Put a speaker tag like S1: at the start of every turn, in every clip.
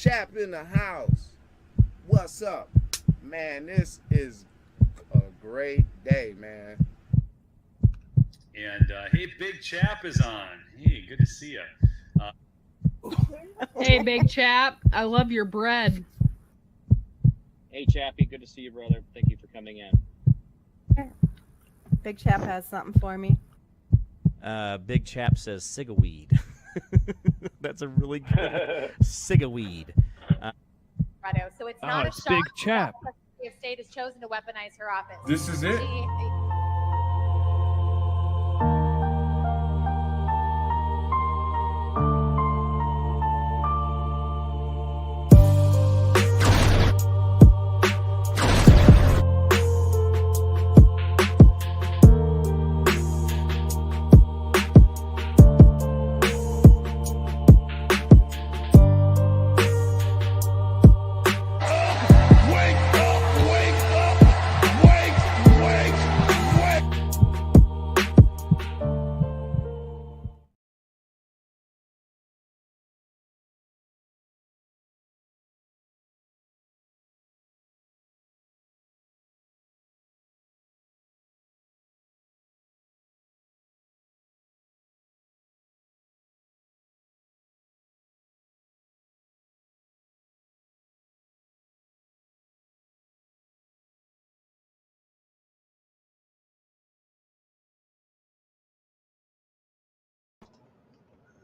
S1: Chap in the house. What's up? Man, this is a great day, man.
S2: And hey, Big Chap is on. Hey, good to see you.
S3: Hey, Big Chap. I love your bread.
S4: Hey, Chappie, good to see you, brother. Thank you for coming in.
S5: Big Chap has something for me.
S6: Big Chap says cigaweed. That's a really good cigaweed.
S7: So it's not a
S8: it's
S7: shock
S8: Big Chap.
S7: that the state has chosen to weaponize her office.
S9: This is it.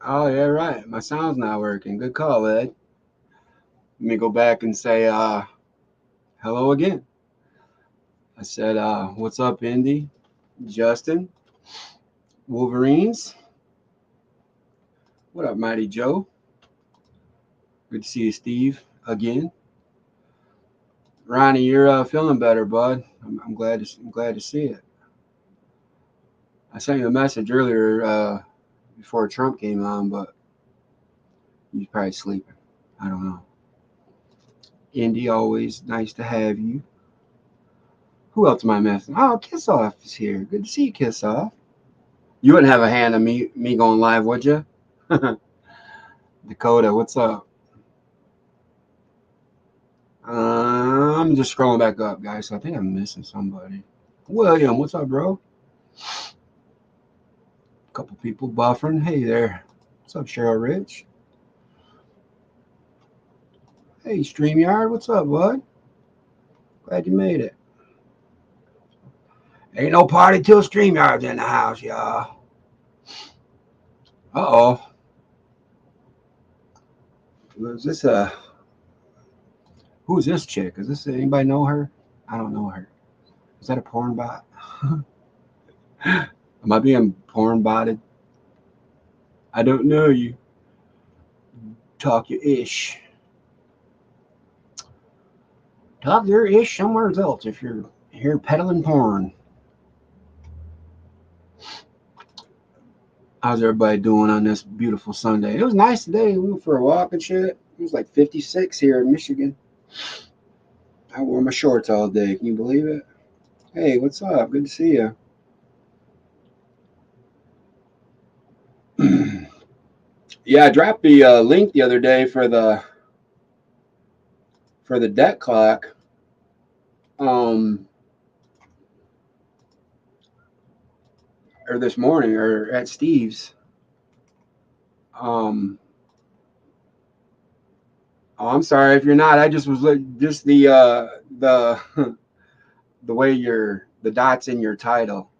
S10: Oh, yeah, right. My sound's not working. Good call, Ed. Let me go back and say hello again. I said, what's up, Indy? Justin? Wolverines? What up, Mighty Joe? Good to see you, Steve, again. Ronnie, you're feeling better, bud. I'm glad to see it. I sent you a message earlier before Trump came on, but he's probably sleeping. I don't know. Indy, always nice to have you. Who else am I missing? Oh, Kiss Off is here. Good to see you, Kiss Off. You wouldn't have a hand on me going live, would you? Dakota, what's up? I'm just scrolling back up, guys. So I think I'm missing somebody. William, what's up, bro? A couple people buffering. Hey there. What's up, Cheryl Rich? Hey, StreamYard, what's up, bud? Glad you made it. Ain't no party till StreamYard's in the house, y'all. Uh-oh. Was this who's this chick? Is this anybody know her? I don't know her. Is that a porn bot? Am I being porn botted? I don't know you. Talk your ish. Talk your ish somewhere else if you're here peddling porn. How's everybody doing on this beautiful Sunday? It was nice today. We went for a walk and shit. It was like 56 here in Michigan. I wore my shorts all day. Can you believe it? Hey, what's up? Good to see you. Yeah, I dropped the link the other day for the debt clock. Or this morning, or at Steve's. Oh, I'm sorry if you're not. I just was just the the way the dots in your title.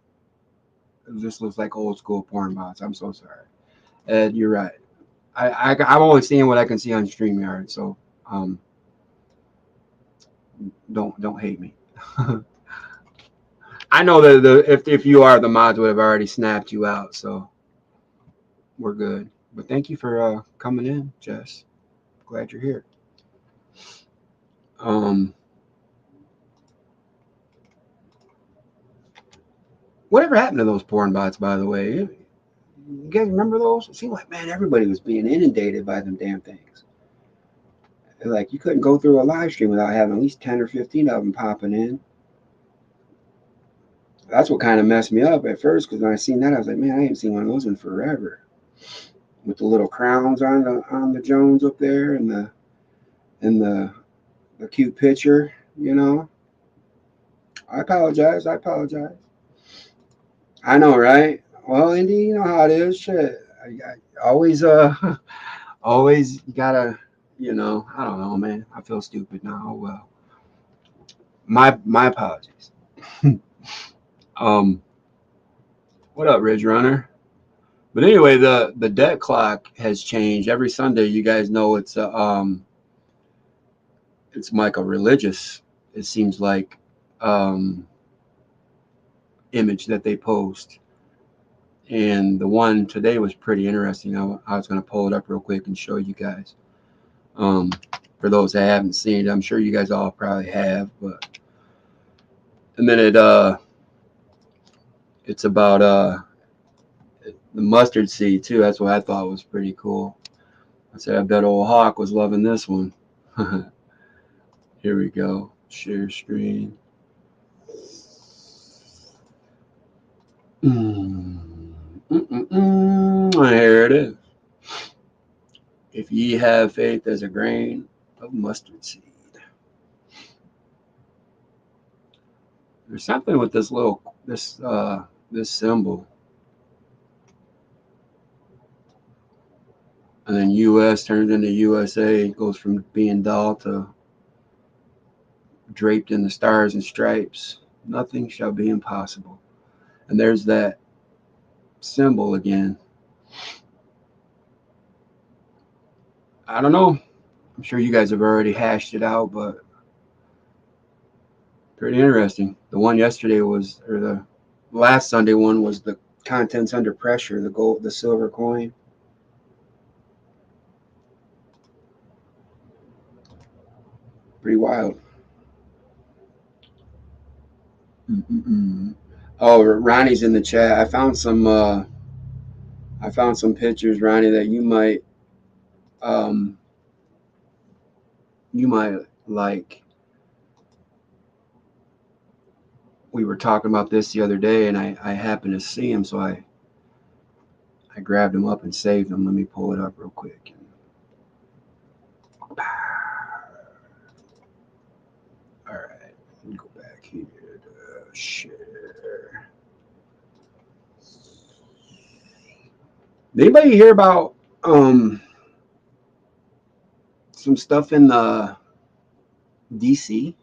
S10: It just looks like old school porn bots. I'm so sorry. Ed, you're right. I'm only seeing what I can see on StreamYard, so don't hate me. I know that if you are, the mods would have already snapped you out, so we're good. But thank you for coming in, Jess. Glad you're here. Whatever happened to those porn bots, by the way? You guys remember those? It seemed like, man, everybody was being inundated by them damn things. Like, you couldn't go through a live stream without having at least 10 or 15 of them popping in. That's what kind of messed me up at first, because when I seen that, I was like, man, I ain't seen one of those in forever. With the little crowns on the Jones up there and the in the cute picture, you know. I apologize. I apologize. I know, right? Well, Indy, you know how it is. Shit. I always, always you gotta, you know. I don't know, man. I feel stupid now. Oh, well, my apologies. um, what up, Ridge Runner? But anyway, the debt clock has changed. Every Sunday, you guys know it's like a religious. It seems like image that they post. And the one today was pretty interesting. I was going to pull it up real quick and show you guys. For those that haven't seen it, I'm sure you guys all probably have. But and then it's about the mustard seed too. That's what I thought was pretty cool. I said I bet old Hawk was loving this one. Here we go. Share screen. Here it is. If ye have faith as a grain of mustard seed. There's something with this this symbol. And then US turns into USA, goes from being doll to draped in the stars and stripes. Nothing shall be impossible. And there's that symbol again. I don't know. I'm sure you guys have already hashed it out, but pretty interesting. The one yesterday was, or the last Sunday one was the contents under pressure, the gold, the silver coin. Pretty wild. Oh, Ronnie's in the chat. I found some pictures, Ronnie, that you might like. We were talking about this the other day, and I happened to see him, so I grabbed him up and saved him. Let me pull it up real quick. All right, let me go back here to share. Did anybody hear about some stuff in the DC?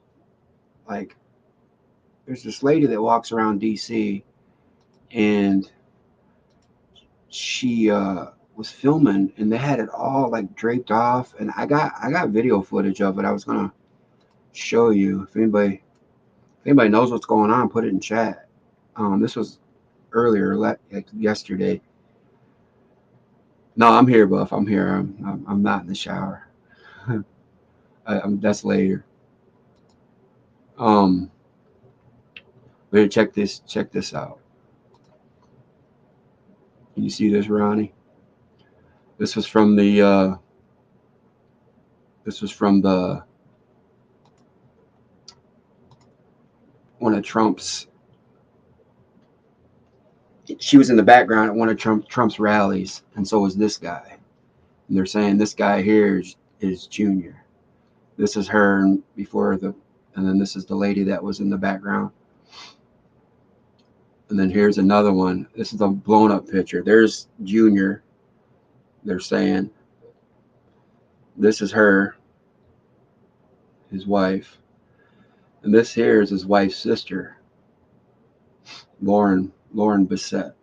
S10: Like, there's this lady that walks around DC, and she was filming, and they had it all like draped off, and I got video footage of it. I was gonna show you. If anybody knows what's going on, put it in chat. This was earlier, like yesterday. No, I'm here, Buff. I'm here. I'm not in the shower. That's later. But check this out. Can you see this, Ronnie? This was from the one of Trump's. She was in the background at one of Trump's rallies, and so was this guy. And they're saying this guy here is Junior. This is her before and then this is the lady that was in the background. And then here's another one. This is a blown up picture. There's Junior. They're saying this is her, his wife. And this here is his wife's sister, Lauren Bissett.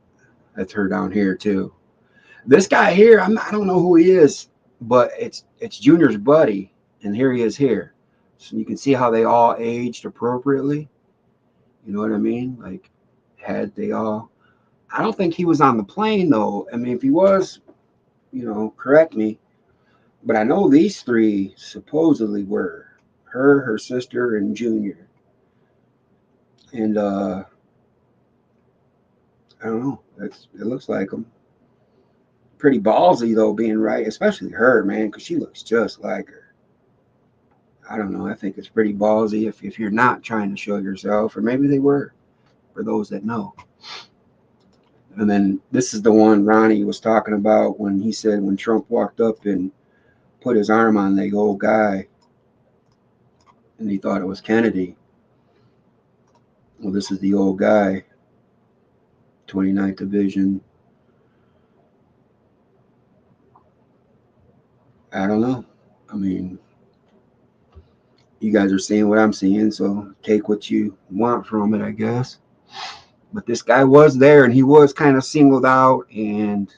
S10: That's her down here too. This guy here, I don't know who he is, but it's Junior's buddy, and here he is here. So you can see how they all aged appropriately. You know what I mean? Like, had they all? I don't think he was on the plane though. I mean, if he was, correct me. But I know these three supposedly were her sister, and Junior. And I don't know. It looks like them. Pretty ballsy though, being right, especially her, man, because she looks just like her. I don't know. I think it's pretty ballsy if you're not trying to show yourself, or maybe they were, for those that know. And then this is the one Ronnie was talking about when he said when Trump walked up and put his arm on the old guy, and he thought it was Kennedy. Well, this is the old guy, 29th Division. I don't know. I mean, you guys are seeing what I'm seeing, so take what you want from it, I guess. But this guy was there, and he was kind of singled out, and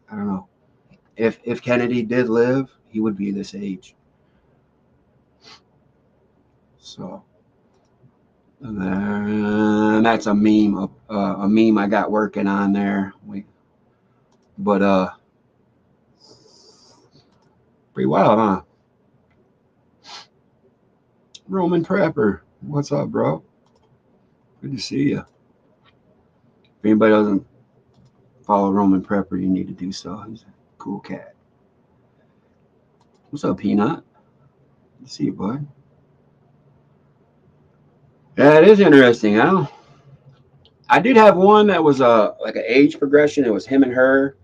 S10: I don't know. If Kennedy did live, he would be this age. So that's a meme I got working on there. But pretty wild, huh? Roman Prepper, what's up, bro? Good to see you. If anybody doesn't follow Roman Prepper, you need to do so. He's a cool cat. What's up, Peanut? Good to see you, bud. Yeah, it is interesting, huh? I did have one that was like an age progression. It was him and her,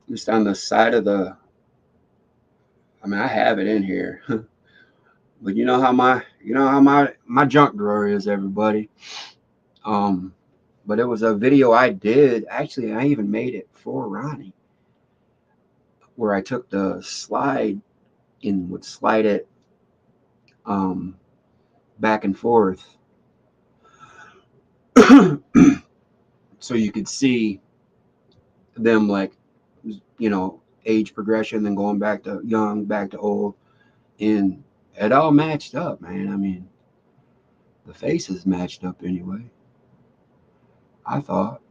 S10: just on the side of the. I mean, I have it in here, but you know how my junk drawer is, everybody. But it was a video I did. Actually, I even made it for Ronnie, where I took the slide and would slide it back and forth. So you could see them, like, age progression, then going back to young, back to old, and it all matched up, man. I mean, the faces matched up anyway, I thought.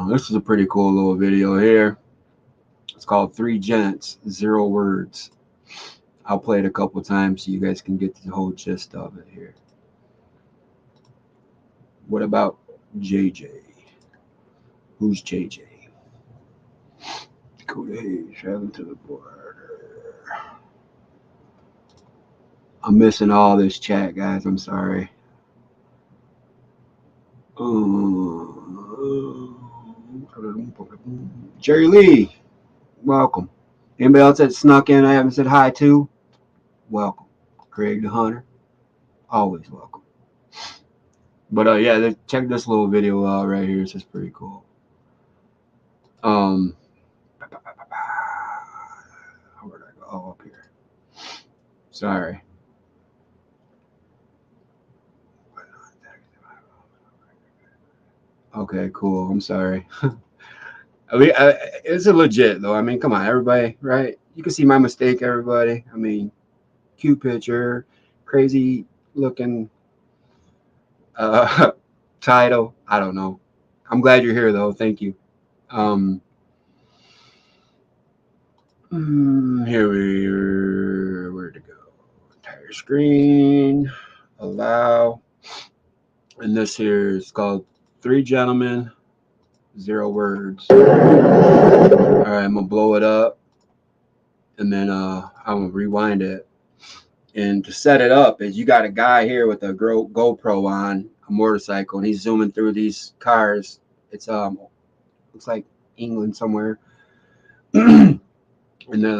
S10: This is a pretty cool little video here. It's called 3 Gents, 0 Words. I'll play it a couple times so you guys can get the whole gist of it here. What about JJ? Who's JJ? Dakota traveling to the border. I'm missing all this chat, guys. I'm sorry. Jerry Lee, welcome. Anybody else that snuck in I haven't said hi to? Welcome. Craig the Hunter, always welcome. But yeah, check this little video out right here. It's just pretty cool. Where'd I go? Oh, up here. Sorry. Okay, cool. I'm sorry. It's a legit though. I mean, come on, everybody, right? You can see my mistake, everybody. I mean, cute picture, crazy looking title. I don't know. I'm glad you're here though. Thank you. Here where to go? Entire screen, allow, and this here is called 3 Gentlemen, 0 Words. All right, I'm gonna blow it up, and then I'm gonna rewind it. And to set it up is you got a guy here with a GoPro on a motorcycle, and he's zooming through these cars. It's looks like England somewhere. And then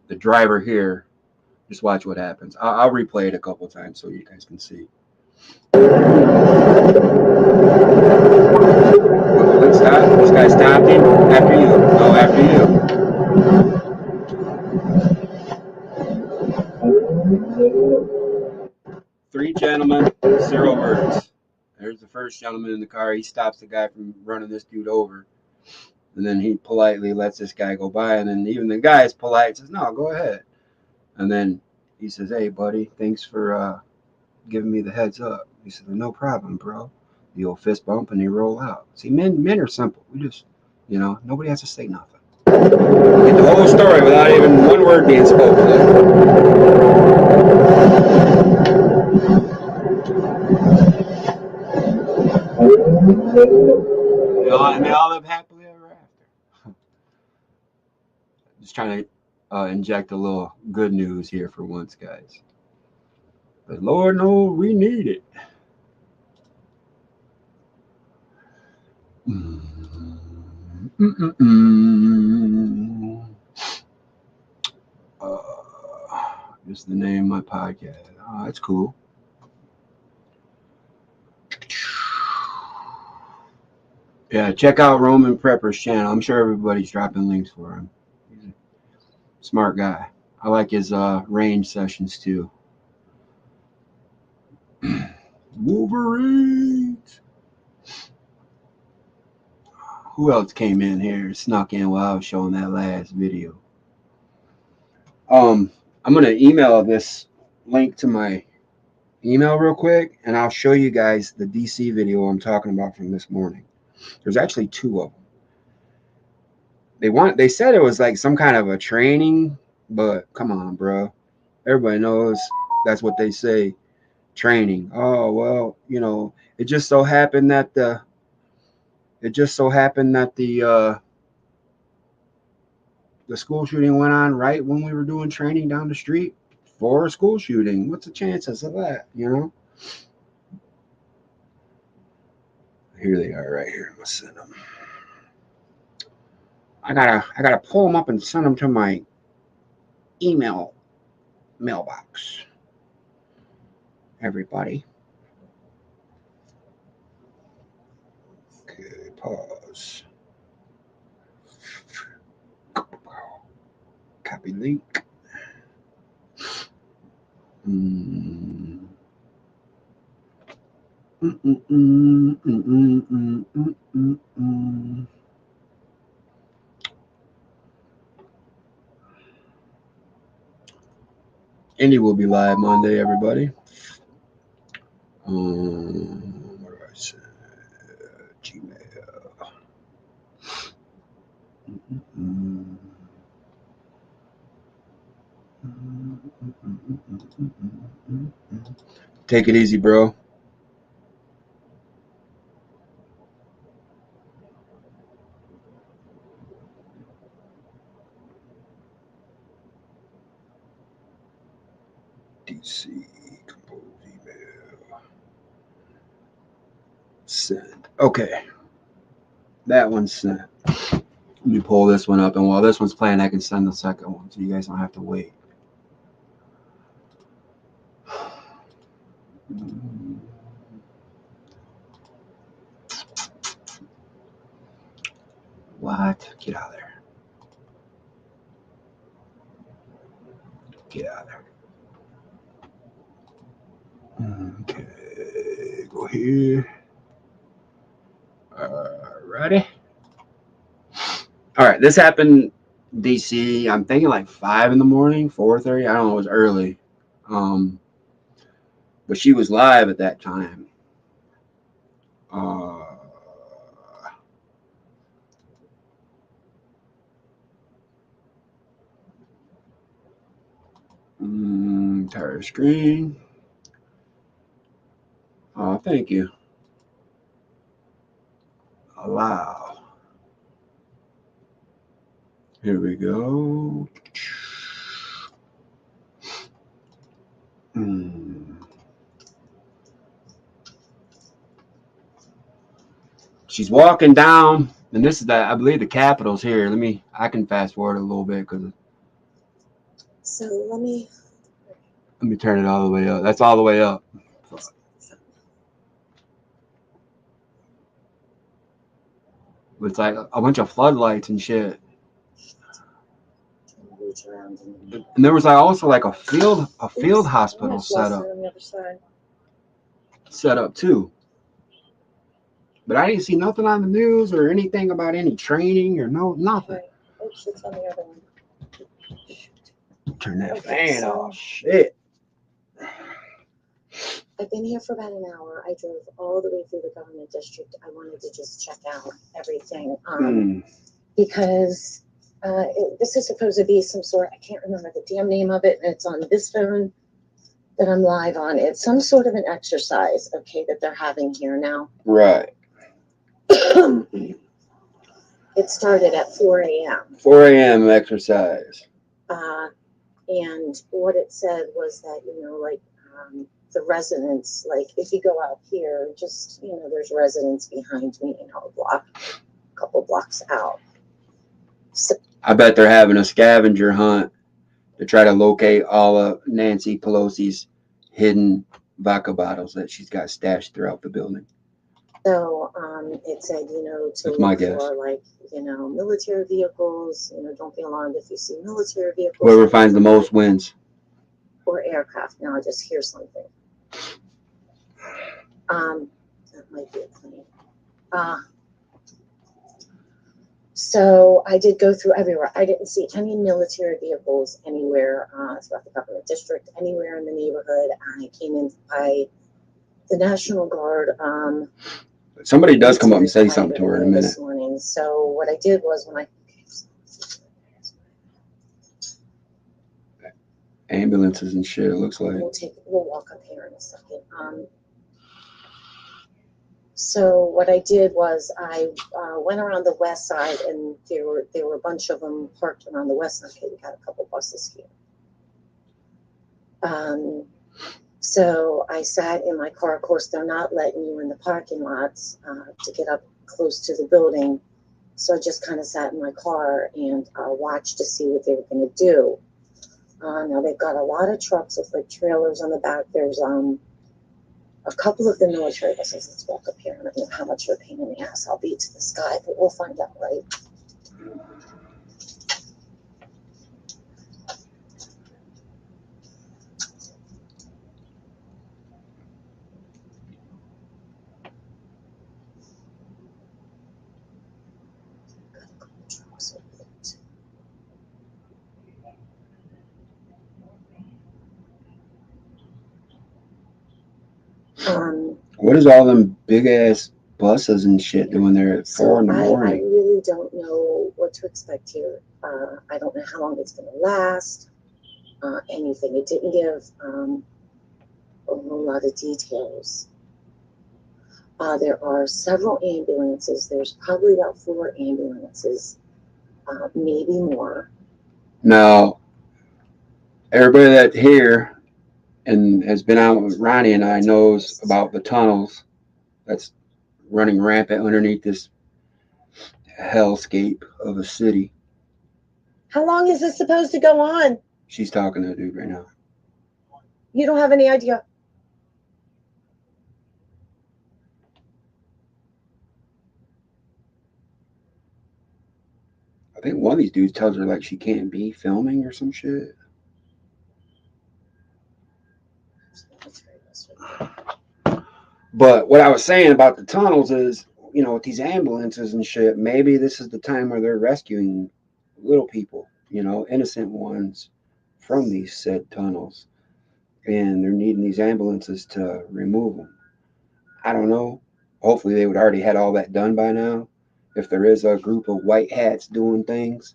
S10: the driver here, just watch what happens. I'll replay it a couple times so you guys can see. Let's stop. This guy stopped him. After you. No, after you. 3 Gentlemen, 0 Words. There's the first gentleman in the car. He stops the guy from running this dude over. And then he politely lets this guy go by. And then even the guy is polite, says, no, go ahead. And then he says, hey, buddy, thanks for giving me the heads up. He said, no problem, bro. The old fist bump, and they roll out. See, men are simple. We just, nobody has to say nothing. Get the whole story without even one word being spoken. And they all live happily ever after. Just trying to inject a little good news here for once, guys. But Lord knows we need it. Is the name of my podcast. Oh, that's cool. Yeah, check out Roman Prepper's channel. I'm sure everybody's dropping links for him. He's a smart guy. I like his range sessions too. Wolverines. Who else came in here, snuck in while I was showing that last video? I'm gonna email this link to my email real quick, and I'll show you guys the DC video I'm talking about from this morning. There's actually two of them. They said it was like some kind of a training, but come on, bro. Everybody knows that's what they say. Training. Oh well, it just so happened that the school shooting went on right when we were doing training down the street for a school shooting. What's the chances of that? Here they are right here. I'm gonna send them. I gotta pull them up and send them to my email mailbox. Everybody. Okay, pause. Copy link. Indy will be live Monday, everybody. What do I say? Gmail. Take it easy, bro. DC compose email. Send. Okay. That one's sent. Let me pull this one up, and while this one's playing, I can send the second one, so you guys don't have to wait. What? Get out of there. Get out of there. Okay. Go here. Ready? All right. This happened DC. I'm thinking like 5 in the morning, 4:30. I don't know. It was early. But she was live at that time. Entire screen. Oh, thank you. Allow. Here we go. She's walking down, and this is I believe the Capitol's here. I can fast forward a little bit because.
S8: So let me
S10: turn it all the way up. That's all the way up. It's like a bunch of floodlights and shit. And there was also like a field hospital set up too. But I didn't see nothing on the news or anything about any training or nothing.
S8: Oops, it's on the other one.
S10: Turn that fan off. Shit.
S8: I've been here for about an hour. I drove all the way through the government district. I wanted to just check out everything because this is supposed to be some sort, I can't remember the damn name of it, and it's on this phone that I'm live on. It's some sort of an exercise, okay, that they're having here now.
S10: Right.
S8: It started at 4 a.m.
S10: 4 a.m. exercise.
S8: And what it said was that, the residents, like if you go out here, just, there's residents behind me, a couple blocks out. So,
S10: I bet they're having a scavenger hunt to try to locate all of Nancy Pelosi's hidden vodka bottles that she's got stashed throughout the building.
S8: it said, to
S10: That's my
S8: look
S10: guess.
S8: for military vehicles. Don't be alarmed if you see military vehicles.
S10: Whoever finds the most wins.
S8: Or aircraft. Now I just hear something. That might be a plane. So I did go through everywhere. I didn't see any military vehicles anywhere throughout the government district, anywhere in the neighborhood. I came in by the National Guard.
S10: Somebody does come up and say something to her in a minute.
S8: This morning. So what I did was when I
S10: Ambulances and shit, it looks like.
S8: We'll walk up here in a second. So what I did was I went around the west side, and there were a bunch of them parked around the west side. Okay, we got a couple buses here. So I sat in my car. Of course, they're not letting you in the parking lots to get up close to the building. So I just kind of sat in my car and watched to see what they were going to do. Now they've got a lot of trucks with like trailers on the back. There's a couple of the military buses. Let's walk up here. I don't know how much of a pain in the ass I'll be to this guy, but we'll find out, right? Got a couple trucks over there too.
S10: What is all them big ass buses and shit doing there at 4 in the
S8: I
S10: morning?
S8: really don't know what to expect here. I don't know how long it's going to last. Anything. It didn't give a whole lot of details. There are several ambulances. There's probably about 4 ambulances, maybe more.
S10: Now, everybody that here and has been out with Ronnie and I knows about the tunnels that's running rampant underneath this hellscape of a city.
S8: How long is this supposed to go on?
S10: She's talking to a dude right now.
S8: You don't have any idea.
S10: I think one of these dudes tells her like she can't be filming or some shit. But what I was saying about the tunnels is, with these ambulances and shit, maybe this is the time where they're rescuing little people, innocent ones from these said tunnels. And they're needing these ambulances to remove them. I don't know. Hopefully they would already had all that done by now, if there is a group of white hats doing things.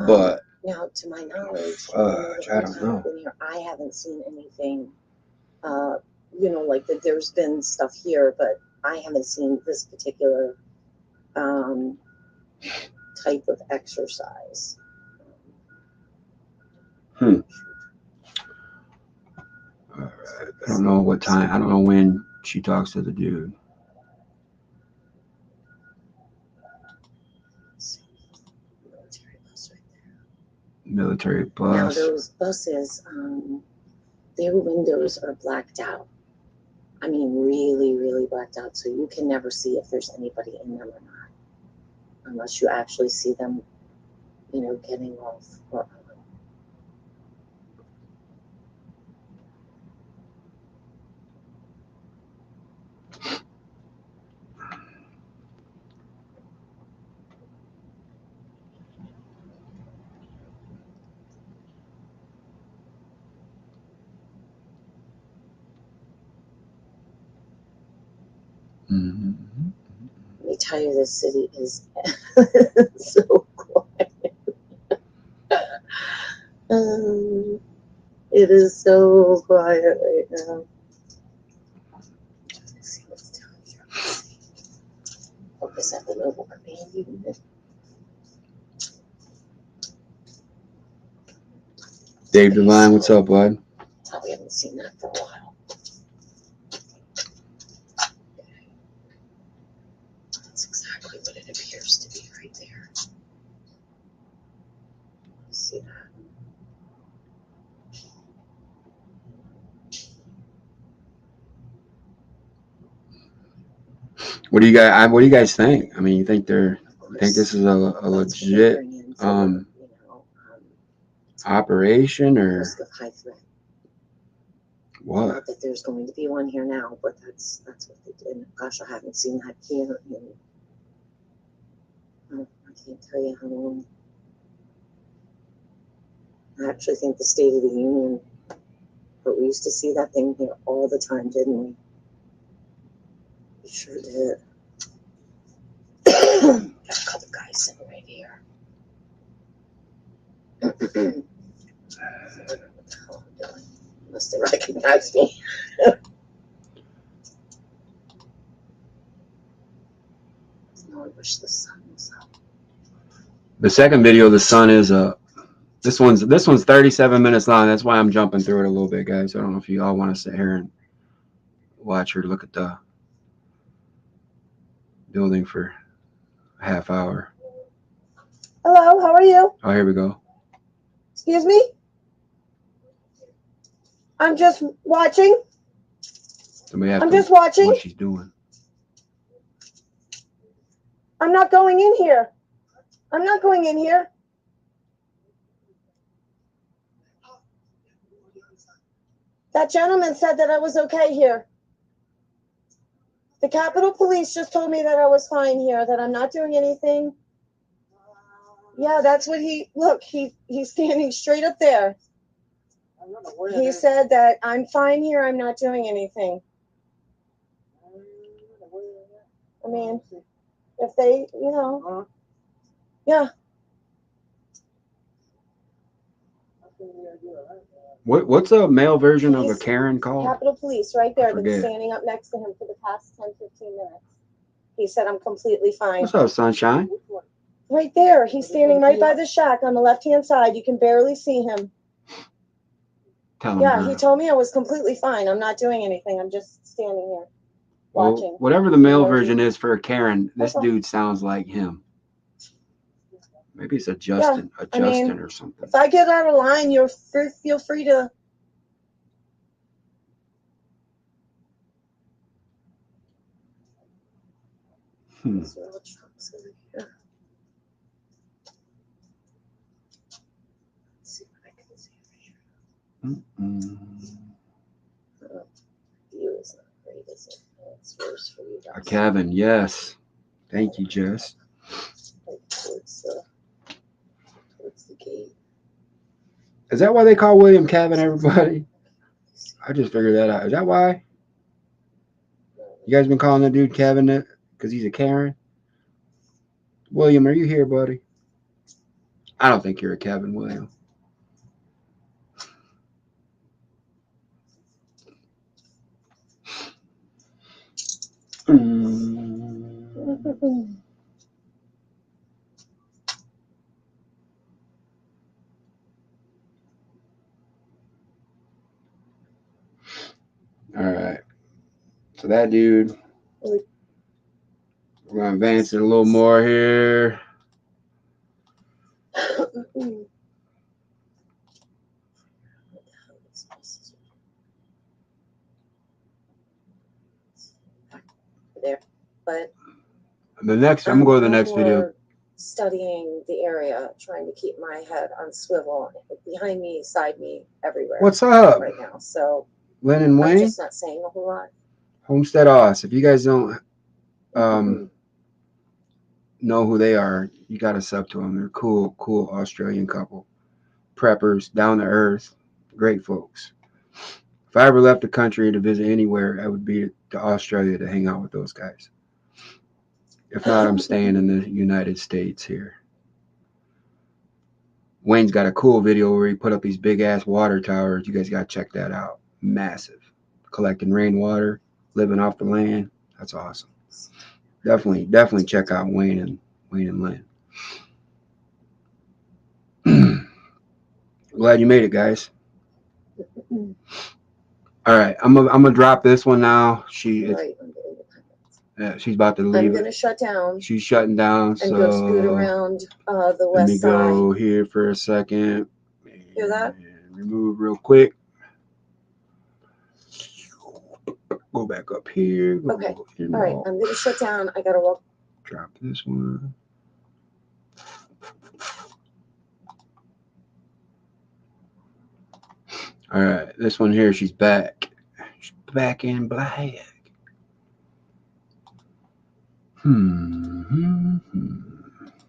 S10: But
S8: now, to my knowledge,
S10: I don't know.
S8: I haven't seen anything. Like that. There's been stuff here, but I haven't seen this particular type of exercise.
S10: I don't know what time. I don't know when she talks to the dude.
S8: Military bus right there.
S10: Military bus.
S8: Now those buses, their windows are blacked out. I mean, really, really blacked out. So you can never see if there's anybody in them or not, unless you actually see them, getting off or on.
S10: Mm-hmm.
S8: Let me tell you, this city is so quiet. It is so quiet right now. Let's see what's down here. Focus at the mobile command unit.
S10: Dave Devine, what's up, bud?
S8: Oh, we haven't seen that for a while. That's exactly what it appears to be right there.
S10: What do you guys? What do you guys think? I mean, you think this is a legit operation or
S8: risk of high threat.
S10: what?
S8: Not that there's going to be one here now, but that's what they did. And gosh, I haven't seen that here in I can't tell you how long. I actually think the State of the Union, but we used to see that thing here all the time, didn't we? We sure did. Got a couple guys sitting right here. I don't know what the hell I'm doing. Unless they recognize me. No, I wish the sun was up.
S10: The second video, the sun is up. This one's 37 minutes long. That's why I'm jumping through it a little bit, guys. I don't know if you all want to sit here and watch or look at the building for a half hour.
S8: Hello, how are you?
S10: Oh, here we go.
S8: Excuse me? I'm just watching.
S10: Somebody asked
S8: I'm just watching.
S10: what she's doing.
S8: I'm not going in here. I'm not going in here. That gentleman said that I was okay here. The Capitol Police just told me that I was fine here, that I'm not doing anything. Yeah, that's what he's standing straight up there. He said that I'm fine here, I'm not doing anything. I mean, if they, yeah.
S10: What's a male version of a Karen called?
S8: Capitol Police right there. Been standing up next to him for the past 10, 15 minutes. He said I'm completely fine.
S10: What's up, sunshine?
S8: Right there. He's standing right by the shack on the left-hand side. You can barely see him. Yeah, he told me I was completely fine. I'm not doing anything. I'm just standing here watching.
S10: Well, whatever the male version is for a Karen, this dude sounds like him. Maybe it's a Justin or something.
S8: If I get out of line, feel free to. View is not great, is it? It's worse for you guys.
S10: Kevin, yes. Thank you, Jess.
S8: Towards the gate.
S10: Is that why they call William Kevin, everybody? I just figured that out. Is that why? You guys been calling that dude Kevin because he's a Karen? William, are you here, buddy? I don't think you're a Kevin, William. All right. So that dude, we're going to advance it a little more here. There. But I'm going to go to the next video.
S8: Studying the area, trying to keep my head on swivel behind me, side me, everywhere.
S10: What's up?
S8: Right now. So
S10: Lynn and Wayne?
S8: I'm just not saying a whole lot.
S10: Homestead Oz. If you guys don't know who they are, you got to sub to them. They're cool Australian couple. Preppers, down to earth, great folks. If I ever left the country to visit anywhere, I would be to Australia to hang out with those guys. If not, I'm staying in the United States here. Wayne's got a cool video where he put up these big ass water towers. You guys got to check that out. Massive. Collecting rainwater, living off the land. That's awesome. Definitely check out Wayne and Lynn. Glad you made it, guys. All right, I'm gonna drop this one now. She's about to leave.
S8: I'm gonna shut down.
S10: She's shutting down.
S8: And go scoot around the west side.
S10: Let me go here for a second.
S8: Hear that?
S10: And remove real quick. Go back up here.
S8: Okay. All right. I'm gonna shut down. I gotta walk.
S10: Drop this one. All right, this one here, she's back. She's back in black.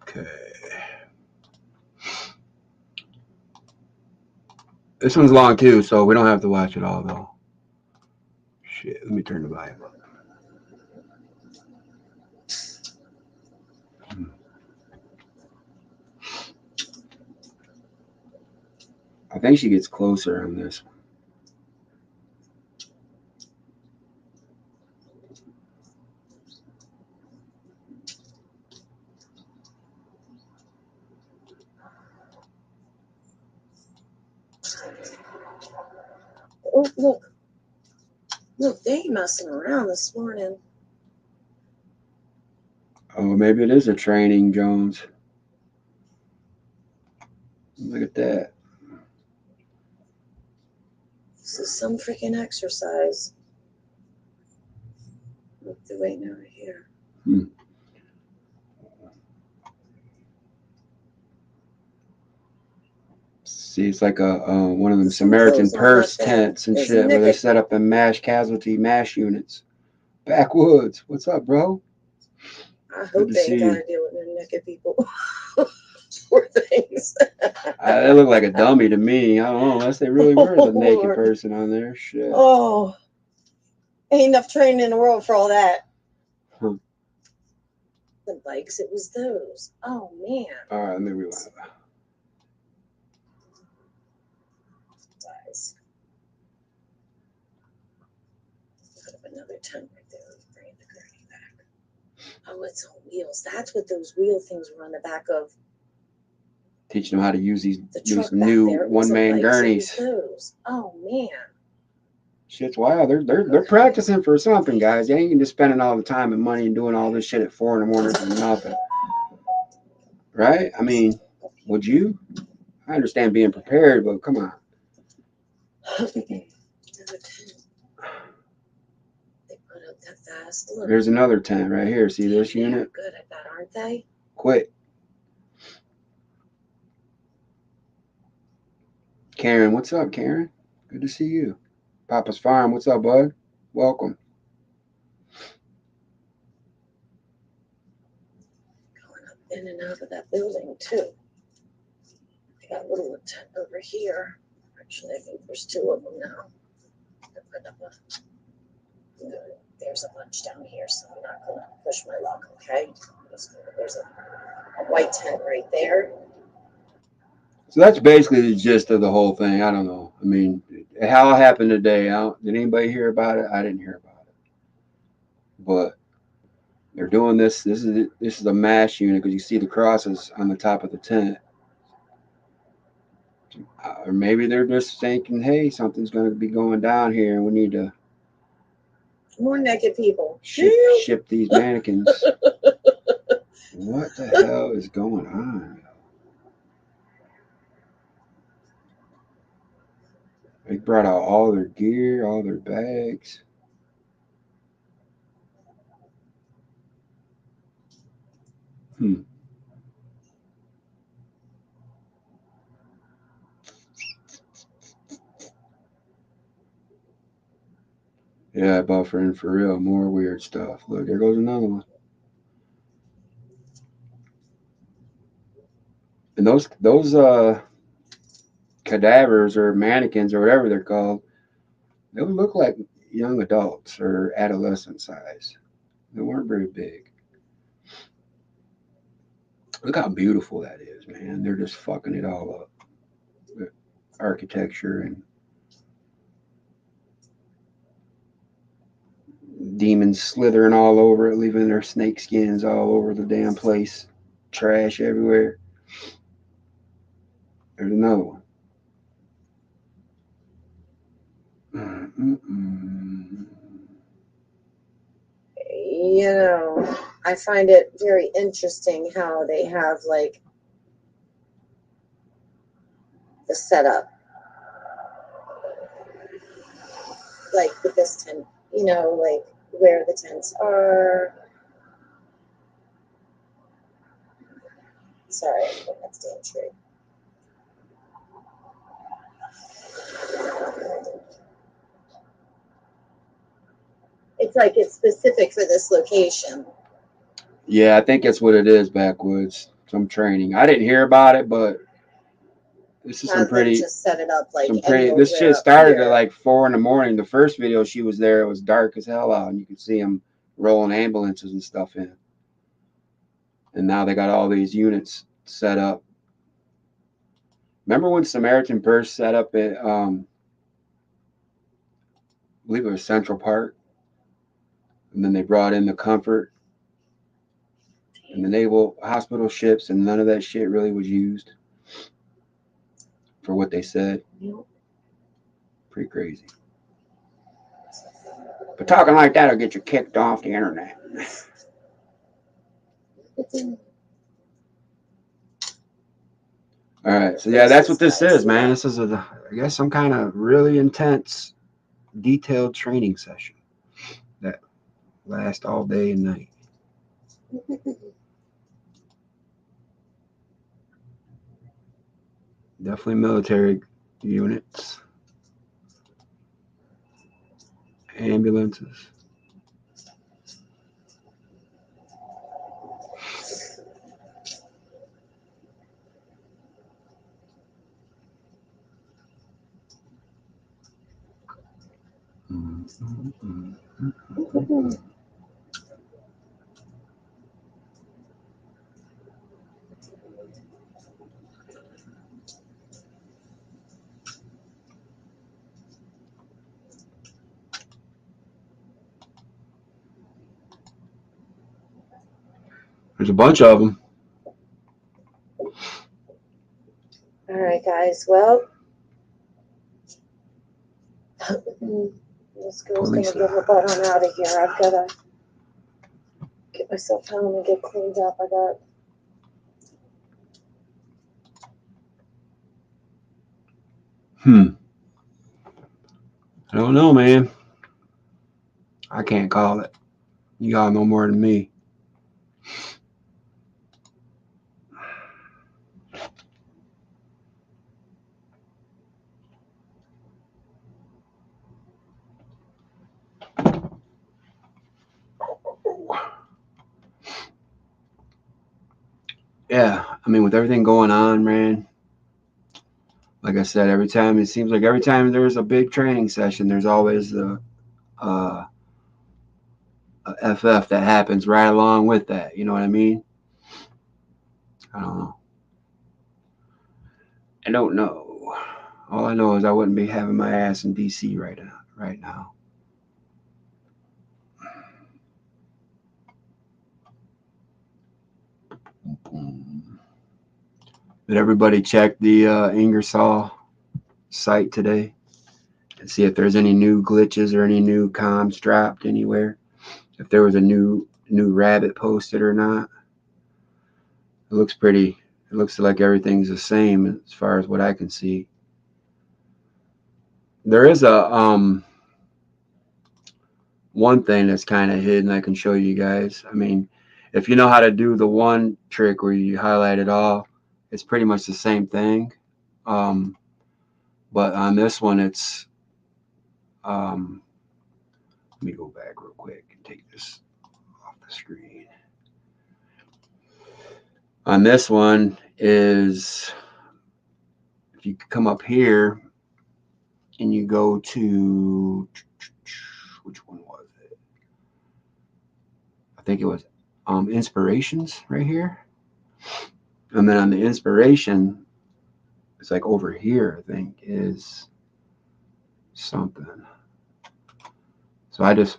S10: Okay. This one's long too, so we don't have to watch it all though. Shit, let me turn the volume up. I think she gets closer on this one.
S8: Oh, look. Look, they ain't messing around this morning.
S10: Oh, maybe it is a training, Jones. Look at that.
S8: This is some freaking exercise. Look, they're waiting over here.
S10: See, it's like a one of them Samaritan Purse tents and shit where they set up in mass units. Backwoods. What's up, bro?
S8: I hope they ain't gotta deal with them naked people. Poor things.
S10: They look like a dummy to me. I don't know, unless they really were the naked person on there. Shit.
S8: Oh, ain't enough training in the world for all that. The bikes, it was those. Oh, man.
S10: All right, let me rewind.
S8: Guys. Put up another tent right there. Bring the gurney back. Oh, it's on wheels. That's what those wheel things were on the back of.
S10: Teaching them how to use these new one-man gurneys.
S8: Oh, man.
S10: Shit's wild. They're practicing for something, guys. They ain't just spending all the time and money and doing all this shit at 4 in the morning for nothing. Right? I mean, would you? I understand being prepared, but come on.
S8: They put up that fast. Look.
S10: There's another tent right here. See this unit?
S8: Good at that, aren't they?
S10: Quick. Karen, what's up, Karen? Good to see you. Papa's Farm, what's up, bud? Welcome.
S8: Going up in and out of that building, too. They got a little tent over here. Actually, I think there's 2 of them now. Put up there's a bunch down here, so I'm not going to push my luck, okay? There's a white tent right there.
S10: So that's basically the gist of the whole thing. I don't know. I mean, how it happened today. Did anybody hear about it? I didn't hear about it. But they're doing this. This is a mass unit because you see the crosses on the top of the tent. Or maybe they're just thinking, hey, something's going to be going down here and we need to
S8: more naked people.
S10: Ship these mannequins. What the hell is going on? They brought out all their gear, all their bags. Yeah, buffering for real. More weird stuff. Look, there goes another one. And those cadavers or mannequins or whatever they're called, they would look like young adults or adolescent size. They weren't very big. Look how beautiful that is, man. They're just fucking it all up. The architecture and demons slithering all over it, leaving their snake skins all over the damn place. Trash everywhere. There's another one.
S8: You know, I find it very interesting how they have like the setup, like with this tent. you know, like where the tents are. Sorry, that's damn tree. It's like it's specific for this location.
S10: Yeah, I think that's what it is, Backwoods. Some training. I didn't hear about it, but this is some
S8: Not them
S10: pretty,
S8: just set it up like
S10: some
S8: any
S10: pretty.
S8: old
S10: This shit
S8: where up
S10: started
S8: here.
S10: at like 4 in the morning. The first video she was there, it was dark as hell out, and you could see them rolling ambulances and stuff in. And now they got all these units set up. Remember when Samaritan first set up at, I believe it was Central Park, and then they brought in the Comfort and the naval hospital ships, and none of that shit really was used for what they said. Pretty crazy. But talking like that will get you kicked off the internet. All right, so yeah, that's what this is, man. This is I guess some kind of really intense, detailed training session that lasts all day and night. Definitely military units, ambulances. There's a bunch of them.
S8: All right, guys. Well, this girl's gonna get her butt on out of here. I've gotta get myself home and get cleaned up. I got.
S10: I don't know, man. I can't call it. You all know more than me. Yeah, I mean, with everything going on, man, like I said, every time it seems like every time there's a big training session, there's always a FF that happens right along with that. You know what I mean? I don't know. I don't know. All I know is I wouldn't be having my ass in DC right now. Did everybody check the Ingersoll site today and see if there's any new glitches or any new comms dropped anywhere? If there was a new rabbit posted or not? It looks pretty. It looks like everything's the same as far as what I can see. There is a one thing that's kind of hidden I can show you guys. I mean, if you know how to do the one trick where you highlight it all, it's pretty much the same thing. But on this one, it's let me go back real quick and take this off the screen. On this one is, if you come up here and you go to, which one was it? I think it was inspirations right here. And then on the inspiration, it's like over here, I think, is something. So I just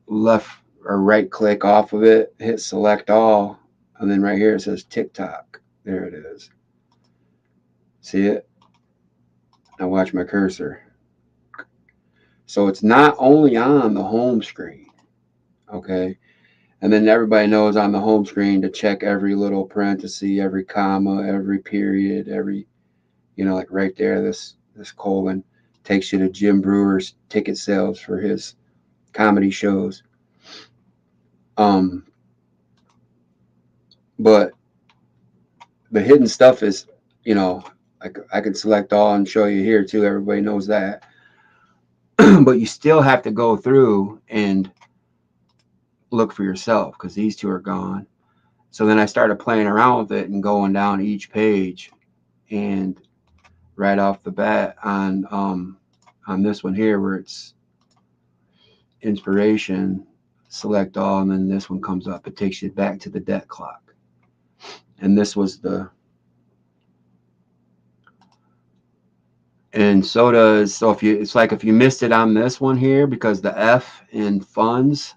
S10: left or right click off of it, hit select all, and then right here it says TikTok. There it is. See it? Now watch my cursor. So it's not only on the home screen, okay? And then everybody knows on the home screen to check every little parenthesis, every comma, every period, every, you know, like right there, this colon takes you to Jim Brewer's ticket sales for his comedy shows. But the hidden stuff is, you know, I can select all and show you here too. Everybody knows that. But you still have to go through and look for yourself because these two are gone. So then I started playing around with it and going down each page, and right off the bat on this one here where it's inspiration, select all, and then this one comes up. It takes you back to the debt clock. And this was the, and so does, so if you, it's like if you missed it on this one here, because the F in funds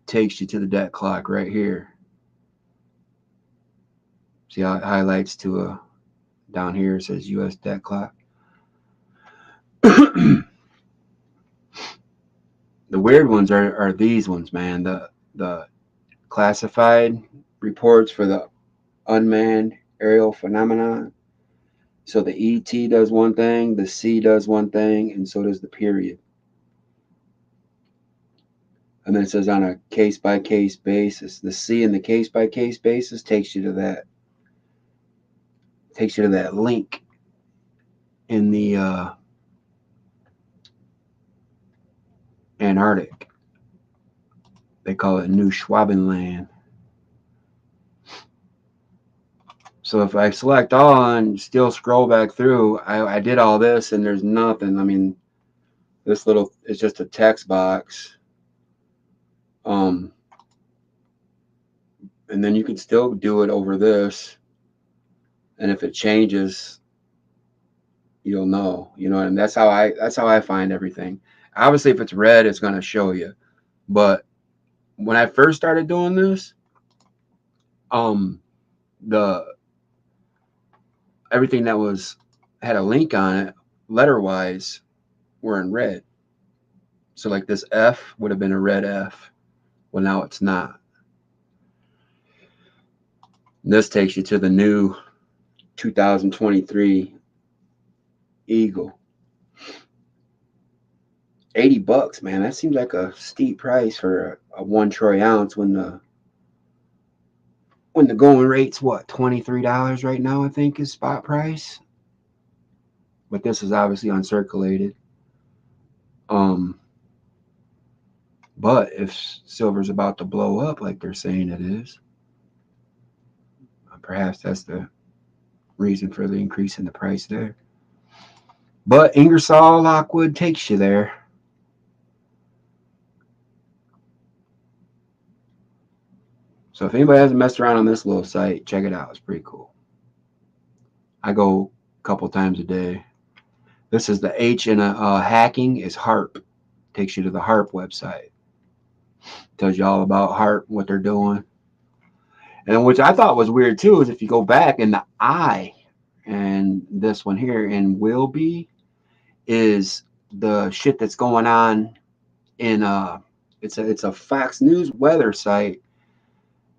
S10: takes you to the debt clock right here. See how it highlights to a, down here it says US debt clock. The weird ones are these ones, man. The classified reports for the unmanned aerial phenomenon. So the ET does one thing, the C does one thing, and so does the period. And then it says on a case-by-case basis. The C in the case-by-case basis takes you to that link in the Antarctic. They call it New Schwabenland. So if I select all and still scroll back through, I did all this and there's nothing. I mean, this little, it's just a text box. And then you can still do it over this. And if it changes, you'll know, you know, and that's how I find everything. Obviously, if it's red, it's going to show you. But when I first started doing this, everything that had a link on it, letter-wise, were in red. So like this F would have been a red F. Well, now it's not. This takes you to the new 2023 Eagle. $80, man. That seems like a steep price for a 1 troy ounce when the going rate's what, $23 right now, I think is spot price. But this is obviously uncirculated. But if silver's about to blow up like they're saying it is, perhaps that's the reason for the increase in the price there. But Ingersoll Lockwood takes you there. So if anybody hasn't messed around on this little site, check it out. It's pretty cool. I go a couple times a day. This is the H in hacking is HARP. Takes you to the HARP website. Tells you all about HARP, what they're doing. And which I thought was weird too is if you go back in the I and this one here in will be is the shit that's going on in it's a Fox News weather site.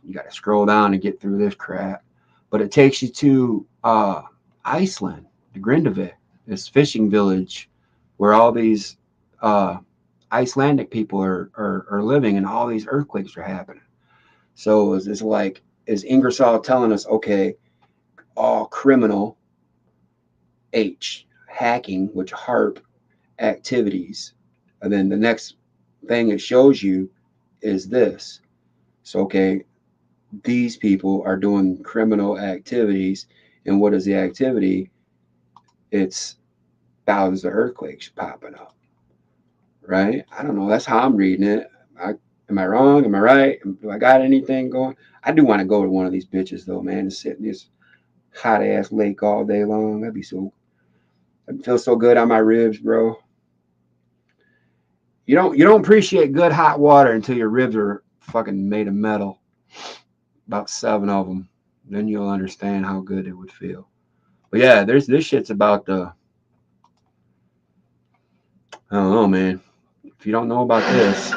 S10: You got to scroll down to get through this crap, but it takes you to Iceland, the Grindavik, this fishing village where all these Icelandic people are living and all these earthquakes are happening. So it's like, is Ingersoll telling us, okay, all criminal H hacking, which HARP activities, and then the next thing it shows you is this. So okay, these people are doing criminal activities, and what is the activity? It's thousands of earthquakes popping up, right? I don't know. That's how I'm reading it. Am I wrong? Am I right? Do I got anything going? I do want to go to one of these bitches though, man, and sit in this hot ass lake all day long. I'd feel so good on my ribs, bro. You don't appreciate good hot water until your ribs are fucking made of metal. About 7 of them. Then you'll understand how good it would feel. But yeah, this shit's about the, I don't know, man. If you don't know about this,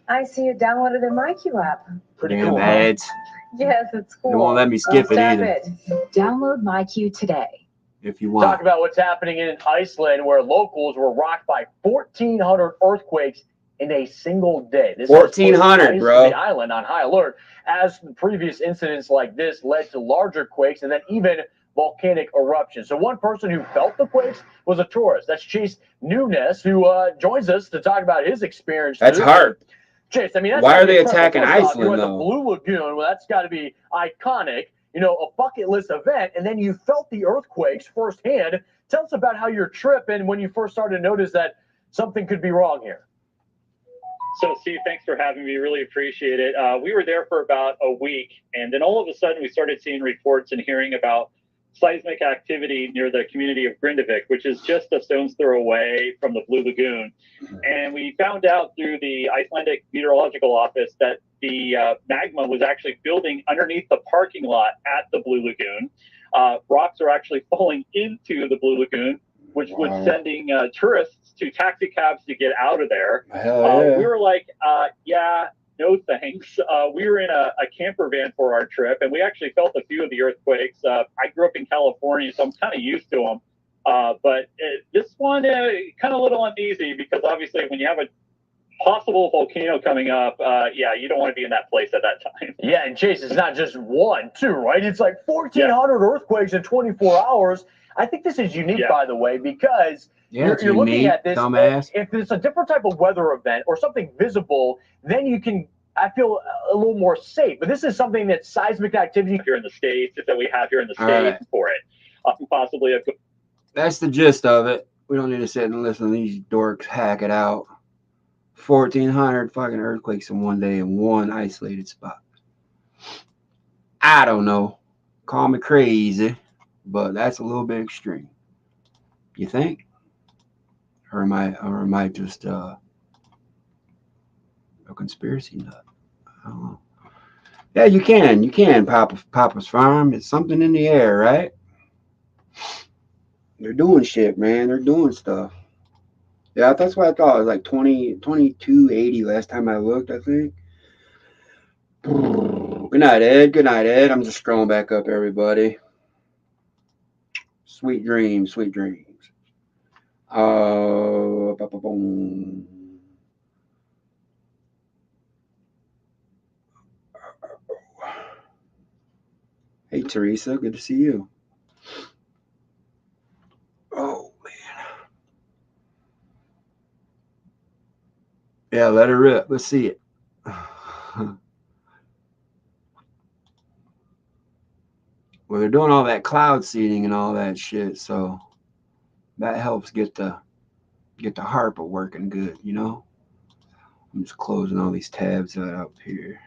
S9: I see you downloaded the MyQ app.
S10: pretty damn ads.
S9: Yes, it's cool.
S10: They won't let me skip it
S9: Stop
S10: either.
S9: it. Download MyQ today.
S10: if you want.
S11: Talk about what's happening in Iceland, where locals were rocked by 1,400 earthquakes in a single day. This
S10: 1,400, bro.
S11: The island on high alert, as previous incidents like this led to larger quakes and then even volcanic eruptions. So one person who felt the quakes was a tourist. That's Chase Nunes, who joins us to talk about his experience.
S10: That's hard.
S11: Chase, I mean, that's
S10: why are they attacking Iceland,
S11: you went
S10: though?
S11: to Blue Lagoon, well, that's got to be iconic. You know, a bucket list event, and then you felt the earthquakes firsthand. Tell us about how your trip and when you first started to notice that something could be wrong here.
S12: So, Steve, thanks for having me. Really appreciate it. We were there for about a week, and then all of a sudden we started seeing reports and hearing about seismic activity near the community of Grindavik, which is just a stone's throw away from the Blue Lagoon. And we found out through the Icelandic Meteorological Office that the magma was actually building underneath the parking lot at the Blue Lagoon. Rocks are actually falling into the Blue Lagoon, which was sending tourists to taxi cabs to get out of there. We were like, yeah, no thanks. We were in a camper van for our trip, and we actually felt a few of the earthquakes. I grew up in California, so I'm kind of used to them. But this one, kind of a little uneasy, because obviously when you have a possible volcano coming up, yeah, you don't want to be in that place at that time.
S11: Yeah, and Chase, it's not just one, too, right? It's like 1,400 earthquakes in 24 hours. I think this is unique, by the way, because you're looking at this.
S10: Dumbass.
S11: If it's a different type of weather event or something visible, then you can, I feel, a little more safe. But this is something that's seismic activity
S12: here in the States, that we have here in the States for it. Possibly
S10: That's the gist of it. We don't need to sit and listen to these dorks hack it out. 1,400 fucking earthquakes in one day in one isolated spot. I don't know. Call me crazy, but that's a little bit extreme. You think? Or am I just a conspiracy nut? I don't know. Yeah, you can Papa's Farm. It's something in the air, right? They're doing shit, man. They're doing stuff. Yeah, that's what I thought. It was like 2280 last time I looked, I think. Good night, Ed. Good night, Ed. I'm just scrolling back up, everybody. Sweet dreams, sweet dreams. Hey, Teresa. Good to see you. Oh, man. Yeah, let her rip. Let's see it. Well, they're doing all that cloud seeding and all that shit, so that helps get the HARPA working good, you know? I'm just closing all these tabs out up here.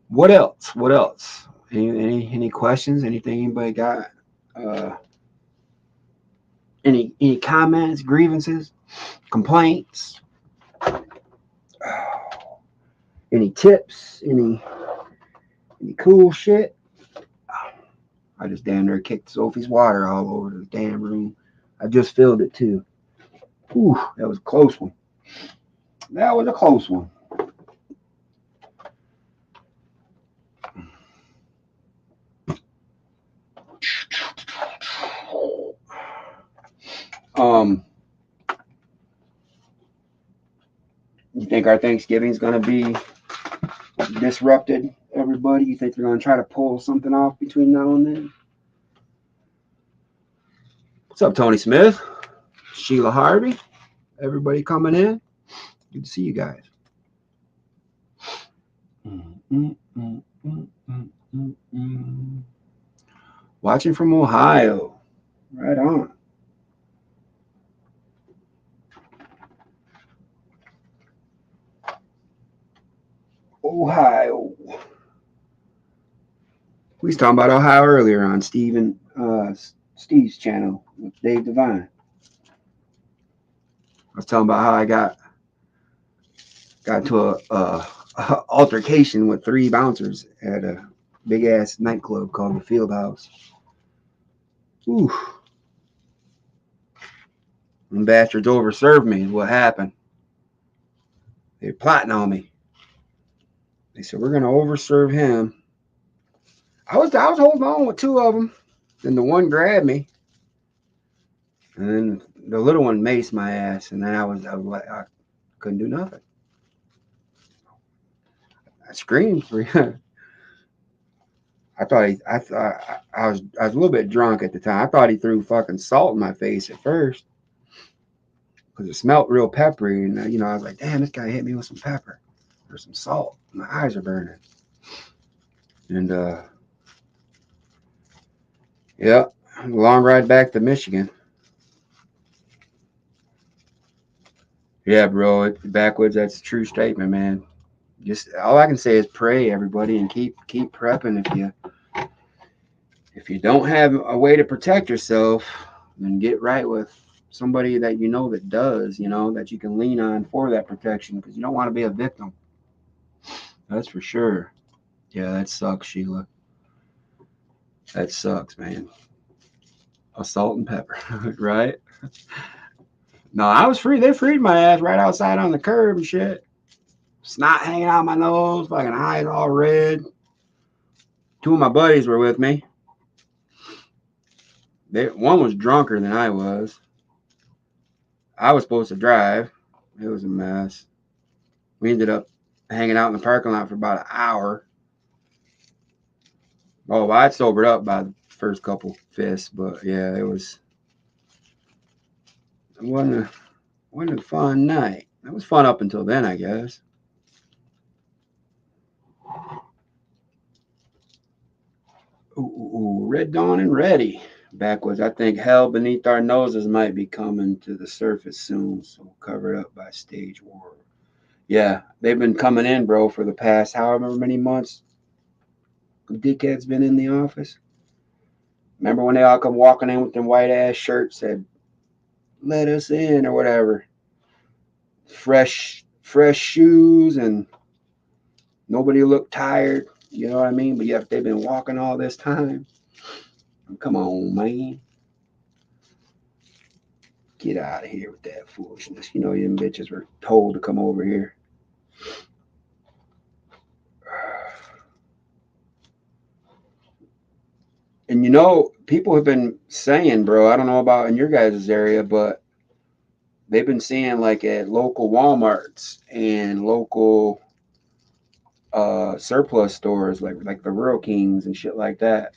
S10: What else? What else? Any questions? Anything anybody got? Any comments, grievances, complaints? Any tips? Any cool shit? I just damn near kicked Sophie's water all over the damn room. I just filled it too. Whew, that was a close one. That was a close one. You think our Thanksgiving's gonna be disrupted, everybody? You think they're gonna try to pull something off between now and then? What's up, Tony Smith? Sheila Harvey? Everybody coming in? Good to see you guys. Watching from Ohio. Right on. Ohio. We was talking about Ohio earlier on Steve's channel with Dave Devine. I was talking about how I got into a altercation with 3 bouncers at a big ass nightclub called the Field House. Ooh. Them bastards overserved me is what happened. They're plotting on me. They said, we're going to overserve him. I was holding on with two of them. Then the one grabbed me. And then the little one maced my ass. And then I was like, I couldn't do nothing. I screamed. I was a little bit drunk at the time. I thought he threw fucking salt in my face at first. Because it smelled real peppery. And, I was like, damn, this guy hit me with some pepper or some salt. My eyes are burning. And, yeah, long ride back to Michigan. Yeah, bro, backwoods, that's a true statement, man. Just all I can say is pray, everybody, and keep prepping. If you don't have a way to protect yourself, then get right with somebody that that does, that you can lean on for that protection, because you don't want to be a victim. That's for sure. Yeah, that sucks, Sheila. That sucks, man. Assault and pepper, right? No, I was free. They freed my ass right outside on the curb and shit. Snot hanging out my nose, fucking eyes all red. Two of my buddies were with me. One was drunker than I was. I was supposed to drive. It was a mess. We ended up hanging out in the parking lot for about an hour. Oh, well, I'd sobered up by the first couple fists, but yeah, it wasn't a fun night. It was fun up until then, I guess. Ooh, Red Dawn and Ready. Backwards, I think hell beneath our noses might be coming to the surface soon, so covered up by stage war. Yeah, they've been coming in, bro, for the past however many months. Dickhead's been in the office. Remember when they all come walking in with them white ass shirts, said, "Let us in" or whatever. Fresh shoes, and nobody looked tired. You know what I mean? But yeah, they've been walking all this time. Come on, man. Get out of here with that foolishness. Them bitches were told to come over here. And people have been saying, bro, I don't know about in your guys' area, but they've been seeing like at local Walmarts and local surplus stores like the Rural Kings and shit like that.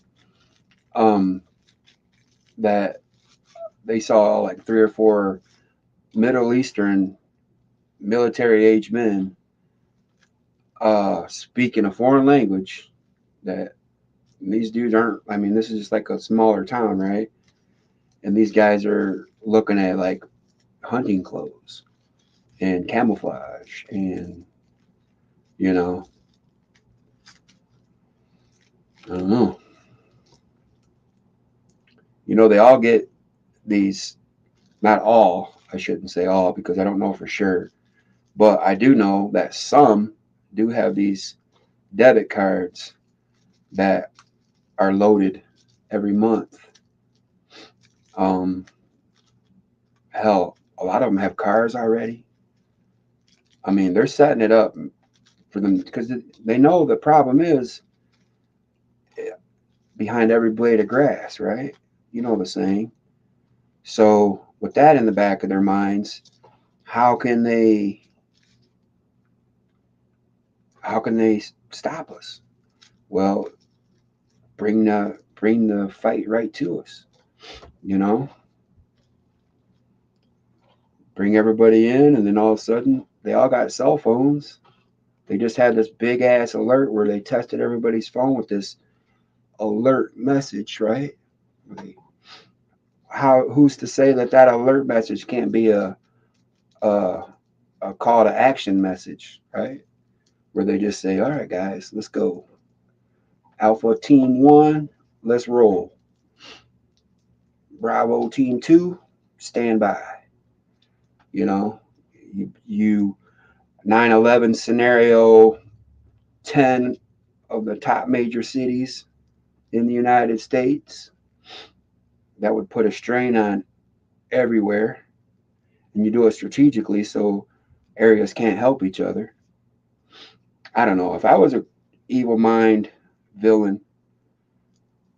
S10: That they saw like 3 or 4 Middle Eastern military age men speaking a foreign language. That these dudes aren't, I mean, this is just like a smaller town, right? And these guys are looking at like hunting clothes and camouflage and, I don't know. They all get these, not all, I shouldn't say all because I don't know for sure, but I do know that some do have these debit cards that are loaded every month. Hell, a lot of them have cars already. I mean, they're setting it up for them because they know the problem is behind every blade of grass, right? You know the saying. So with that in the back of their minds, how can they stop us? Well, bring the fight right to us. Bring everybody in, and then all of a sudden they all got cell phones. They just had this big ass alert where they tested everybody's phone with this alert message, right? Who's to say that alert message can't be a call to action message, right? Where they just say, all right, guys, let's go. Alpha Team 1, let's roll. Bravo Team 2, stand by. You 9/11 scenario, 10 of the top major cities in the United States. That would put a strain on everywhere. And you do it strategically so areas can't help each other. I don't know, if I was a evil mind villain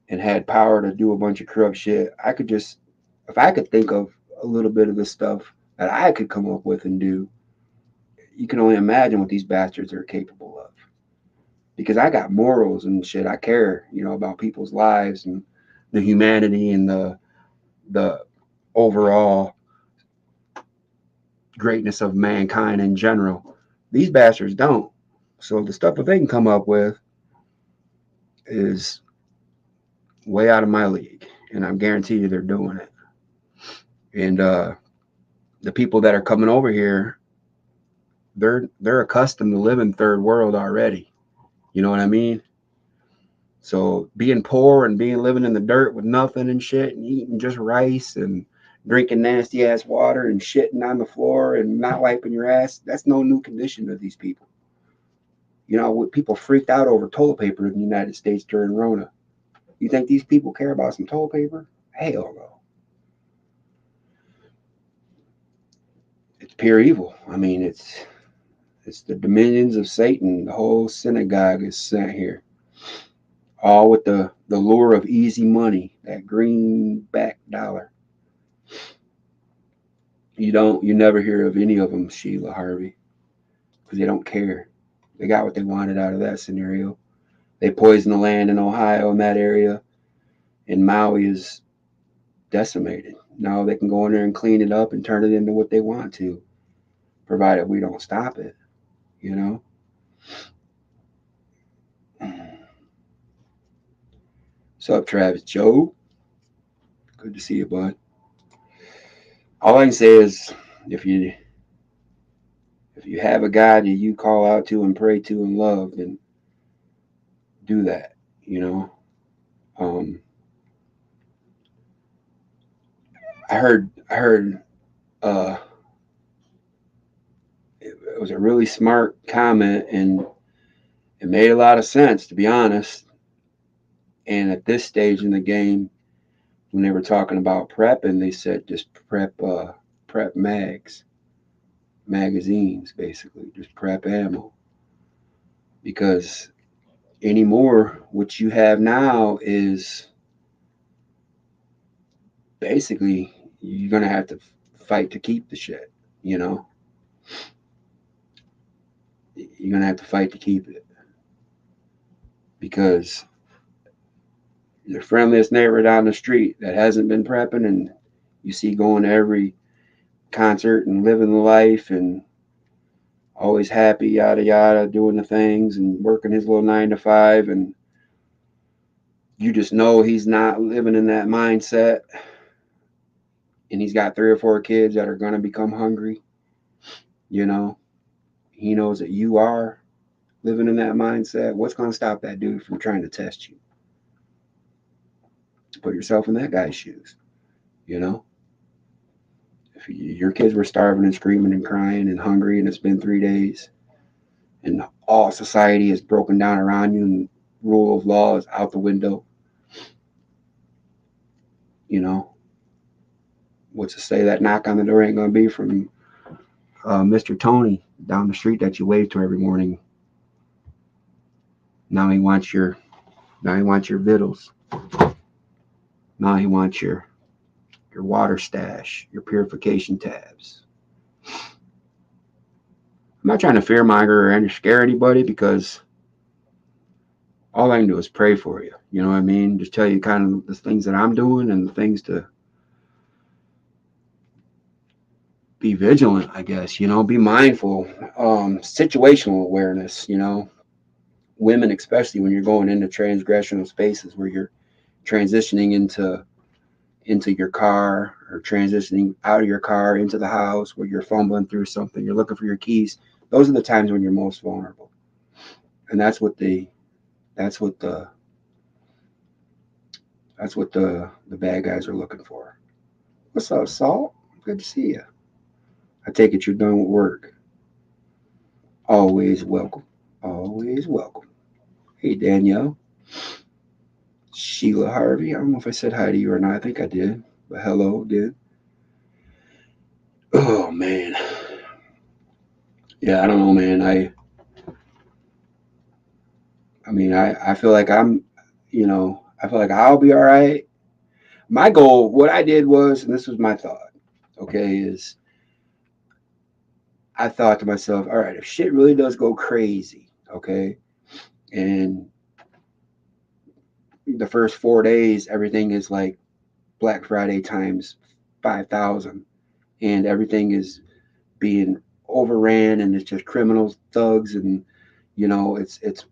S10: and had power to do a bunch of corrupt shit, I could just, if I could think of a little bit of the stuff that I could come up with and do, you can only imagine what these bastards are capable of. Because I got morals and shit. I care, about people's lives and the humanity and the overall greatness of mankind in general. These bastards don't. So the stuff that they can come up with is way out of my league, and I'm guaranteed you they're doing it. And the people that are coming over here, they're accustomed to living third world already. You know what I mean? So being poor and living in the dirt with nothing and shit and eating just rice and drinking nasty ass water and shitting on the floor and not wiping your ass, that's no new condition to these people. People freaked out over toilet paper in the United States during Rona. You think these people care about some toilet paper? Hell no. It's pure evil. I mean, it's the dominions of Satan. The whole synagogue is sent here. All with the lure of easy money, that greenback dollar. You never hear of any of them, Sheila Harvey, because they don't care. They got what they wanted out of that scenario. They poisoned the land in Ohio in that area, and Maui is decimated. Now they can go in there and clean it up and turn it into what they want to, provided we don't stop it, What's up, Travis Joe? Good to see you, bud. All I can say is if you have a God that you call out to and pray to and love, then do that, I heard it was a really smart comment, and it made a lot of sense, to be honest. And at this stage in the game, when they were talking about prepping, they said just prep magazines, basically, just prep ammo. Because anymore, what you have now is basically you're gonna have to fight to keep the shit, You're gonna have to fight to keep it. Because your friendliest neighbor down the street that hasn't been prepping and you see going to every concert and living the life and always happy, yada yada, doing the things and working his little 9 to 5, and you just know he's not living in that mindset, and he's got 3 or 4 kids that are going to become hungry. He knows that you are living in that mindset. What's going to stop that dude from trying to test you? Put yourself in that guy's shoes. If your kids were starving and screaming and crying and hungry, and it's been 3 days, and all society is broken down around you, and rule of law is out the window, what's to say that knock on the door ain't going to be from Mr. Tony down the street that you wave to every morning? Now he wants your vittles. Now he wants your water stash, your purification tabs. I'm not trying to fearmonger or scare anybody, because all I can do is pray for you. You know what I mean? Just tell you kind of the things that I'm doing and the things to be vigilant, I guess, be mindful, situational awareness, women, especially when you're going into transgressional spaces where you're transitioning into your car, or transitioning out of your car into the house, where you're fumbling through something, you're looking for your keys. Those are the times when you're most vulnerable. And that's what the bad guys are looking for. What's up, Salt? Good to see you. I take it you're done with work. Always welcome. Always welcome. Hey, Danielle. Sheila Harvey. I don't know if I said hi to you or not. I think I did. But hello again. Oh, man. Yeah, I don't know, man. I mean, I feel like I feel like I'll be all right. My goal, what I did was, and this was my thought, okay, is I thought to myself, all right, if shit really does go crazy, okay, and the first 4 days, everything is like Black Friday times 5,000, and everything is being overran, and it's just criminals, thugs, and it's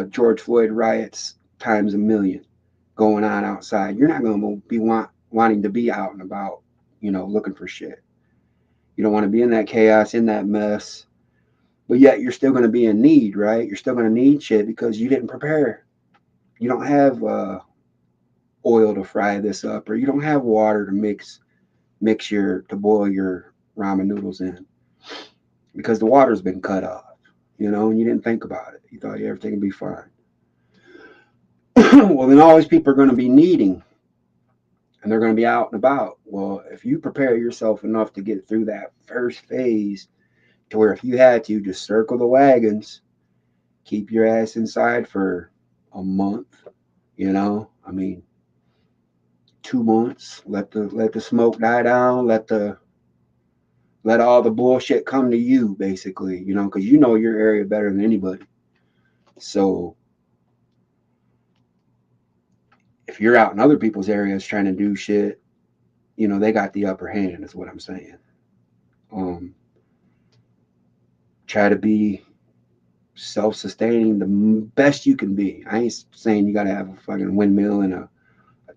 S10: George Floyd riots times a million going on outside. You're not going to be wanting to be out and about, looking for shit. You don't want to be in that chaos, in that mess, but yet you're still going to be in need, right? You're still going to need shit because you didn't prepare. You don't have oil to fry this up, or you don't have water to boil your ramen noodles in, because the water's been cut off, and you didn't think about it. You thought everything would be fine. Well, then all these people are going to be needing, and they're going to be out and about. Well, if you prepare yourself enough to get through that first phase, to where if you had to just circle the wagons, keep your ass inside for a month, I mean, 2 months, let the smoke die down, let all the bullshit come to you, basically, because you know your area better than anybody. So if you're out in other people's areas trying to do shit, they got the upper hand, is what I'm saying. Try to be self-sustaining the best you can be. I ain't saying you got to have a fucking windmill and a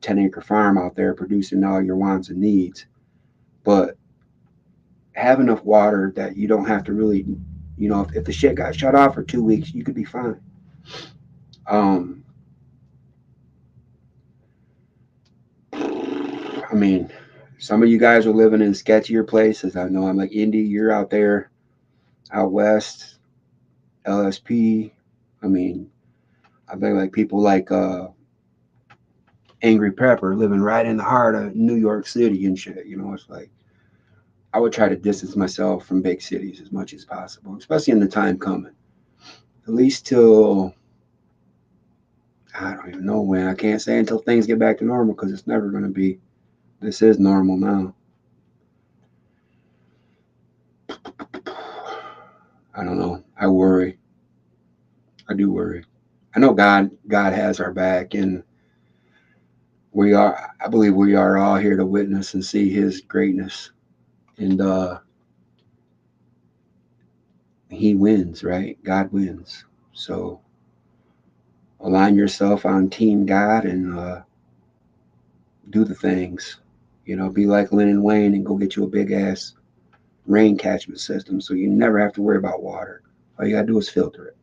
S10: 10-acre farm out there producing all your wants and needs, but have enough water that you don't have to really, if the shit got shut off for 2 weeks, you could be fine. I mean, some of you guys are living in sketchier places. I know I'm like Indy, you're out there, out west, LSP. I mean, I think like people like Angry Pepper living right in the heart of New York City and shit. It's like I would try to distance myself from big cities as much as possible, especially in the time coming. At least till I don't even know when. I can't say until things get back to normal, because it's never going to be. This is normal now. I don't know. I worry. I do worry. I know God has our back, and I believe we are all here to witness and see his greatness. And he wins, right? God wins. So align yourself on Team God and do the things. Be like Lynn and Wayne and go get you a big ass rain catchment system, so you never have to worry about water. All you gotta do is filter it.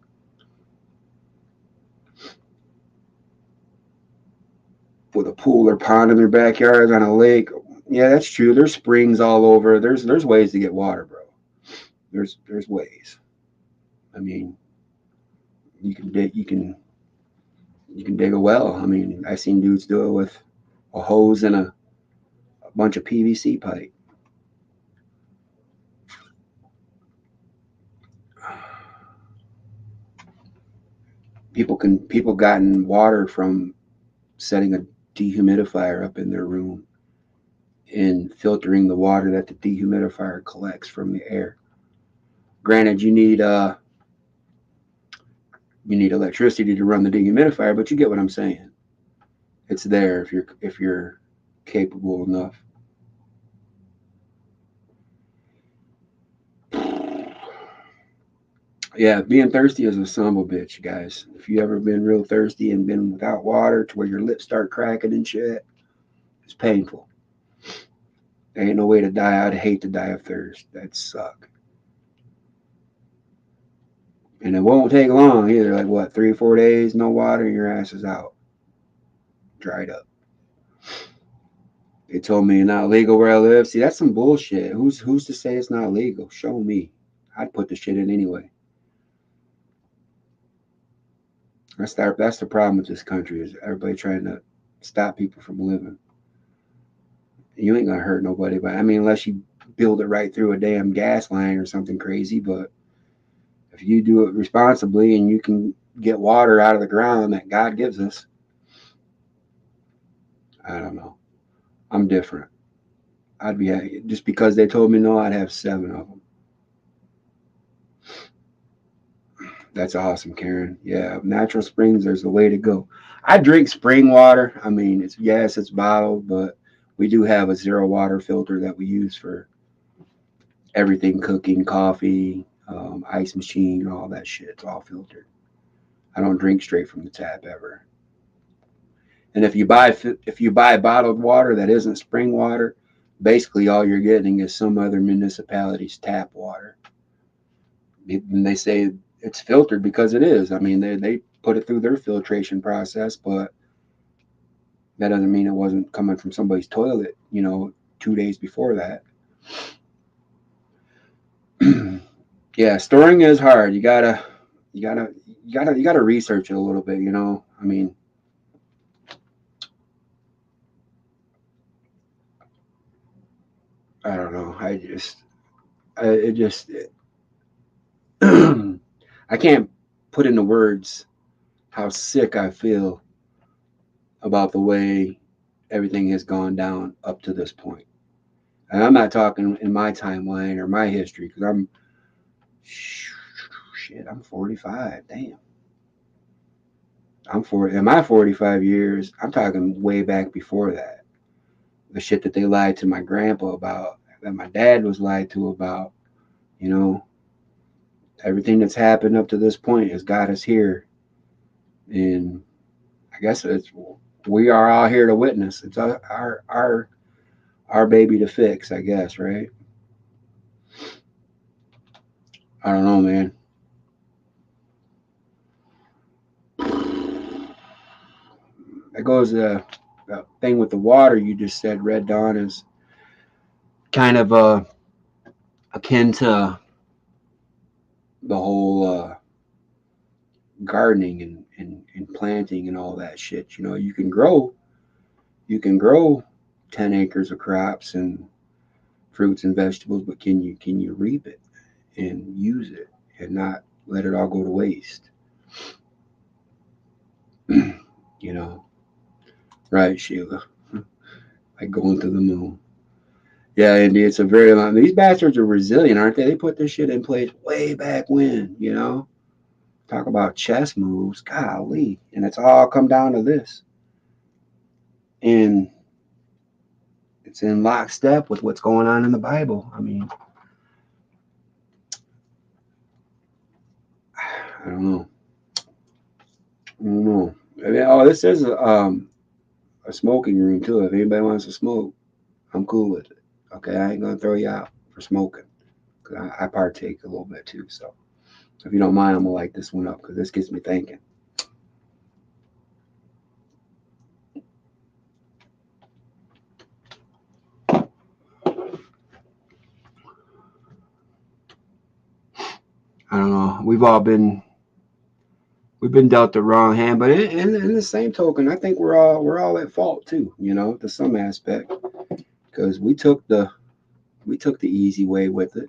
S10: With a pool or pond in their backyard, on a lake, yeah, that's true. There's springs all over. There's ways to get water, bro. There's ways. I mean, you can dig a well. I mean, I've seen dudes do it with a hose and a bunch of PVC pipe. People gotten water from setting a dehumidifier up in their room and filtering the water that the dehumidifier collects from the air. Granted, you need electricity to run the dehumidifier, but you get what I'm saying. It's there if you're capable enough. Yeah, being thirsty is a son of a bitch, guys. If you ever been real thirsty and been without water to where your lips start cracking and shit, it's painful. There ain't no way to die. I'd hate to die of thirst. That'd suck. And it won't take long either. Like what, 3 or 4 days, no water, and your ass is out. Dried up. They told me it's not legal where I live. See, that's some bullshit. Who's to say it's not legal? Show me. I'd put the shit in anyway. That's the problem with this country, is everybody trying to stop people from living. You ain't gonna hurt nobody, but I mean, unless you build it right through a damn gas line or something crazy. But if you do it responsibly and you can get water out of the ground that God gives us. I don't know. I'm different. I'd be just because they told me no, I'd have 7 of them. That's awesome, Karen. Yeah, natural springs, there's the way to go. I drink spring water. I mean, it's bottled, but we do have a 0 water filter that we use for everything, cooking, coffee, ice machine, all that shit. It's all filtered. I don't drink straight from the tap ever. And if you buy bottled water that isn't spring water, basically all you're getting is some other municipality's tap water. And they say it's filtered because it is. I mean, they put it through their filtration process, but that doesn't mean it wasn't coming from somebody's toilet, 2 days before that. Yeah, storing is hard. You gotta research it a little bit, I mean, I don't know. I can't put into words how sick I feel about the way everything has gone down up to this point. And I'm not talking in my timeline or my history, because I'm 45. Damn. In my 45 years, I'm talking way back before that. The shit that they lied to my grandpa about, that my dad was lied to about, everything that's happened up to this point has got us here. And I guess we are all here to witness. It's our baby to fix, I guess, right? I don't know, man. That goes the thing with the water you just said, Red Dawn, is kind of akin to the whole gardening and planting and all that shit. You can grow 10 acres of crops and fruits and vegetables, but can you reap it and use it and not let it all go to waste? Right, Sheila. Like going to the moon. Yeah, Andy, it's a very long. These bastards are resilient, aren't they? They put this shit in place way back when, Talk about chess moves, golly. And it's all come down to this. And it's in lockstep with what's going on in the Bible. I mean, I don't know. I mean, this is a smoking room too. If anybody wants to smoke, I'm cool with it. Okay, I ain't gonna throw you out for smoking, because I partake a little bit too. So if you don't mind, I'm gonna light this one up, because this gets me thinking. I don't know. We've been dealt the wrong hand, but in the same token, I think we're all at fault too. To some aspect, because we took the easy way with it.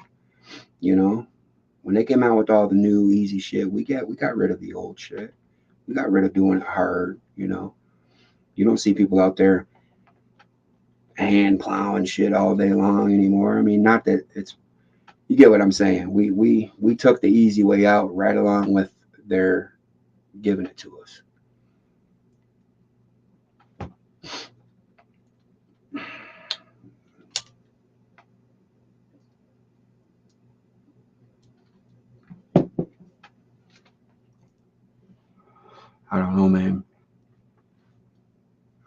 S10: When they came out with all the new easy shit, we got rid of the old shit. We got rid of doing it hard. You don't see people out there hand plowing shit all day long anymore. I mean, not that it's, you get what I'm saying. We took the easy way out right along with their giving it to us. I don't know, man.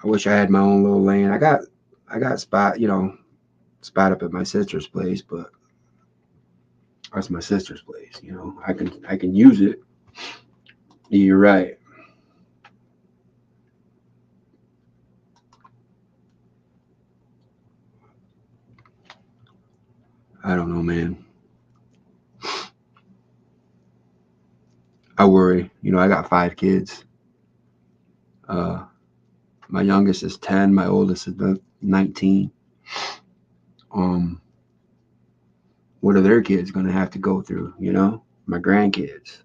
S10: I wish I had my own little land. I got spot up at my sister's place, but that's my sister's place. I can use it. You're right. I don't know, man. I worry. I got 5 kids. My youngest is 10. My oldest is 19. What are their kids going to have to go through? My grandkids.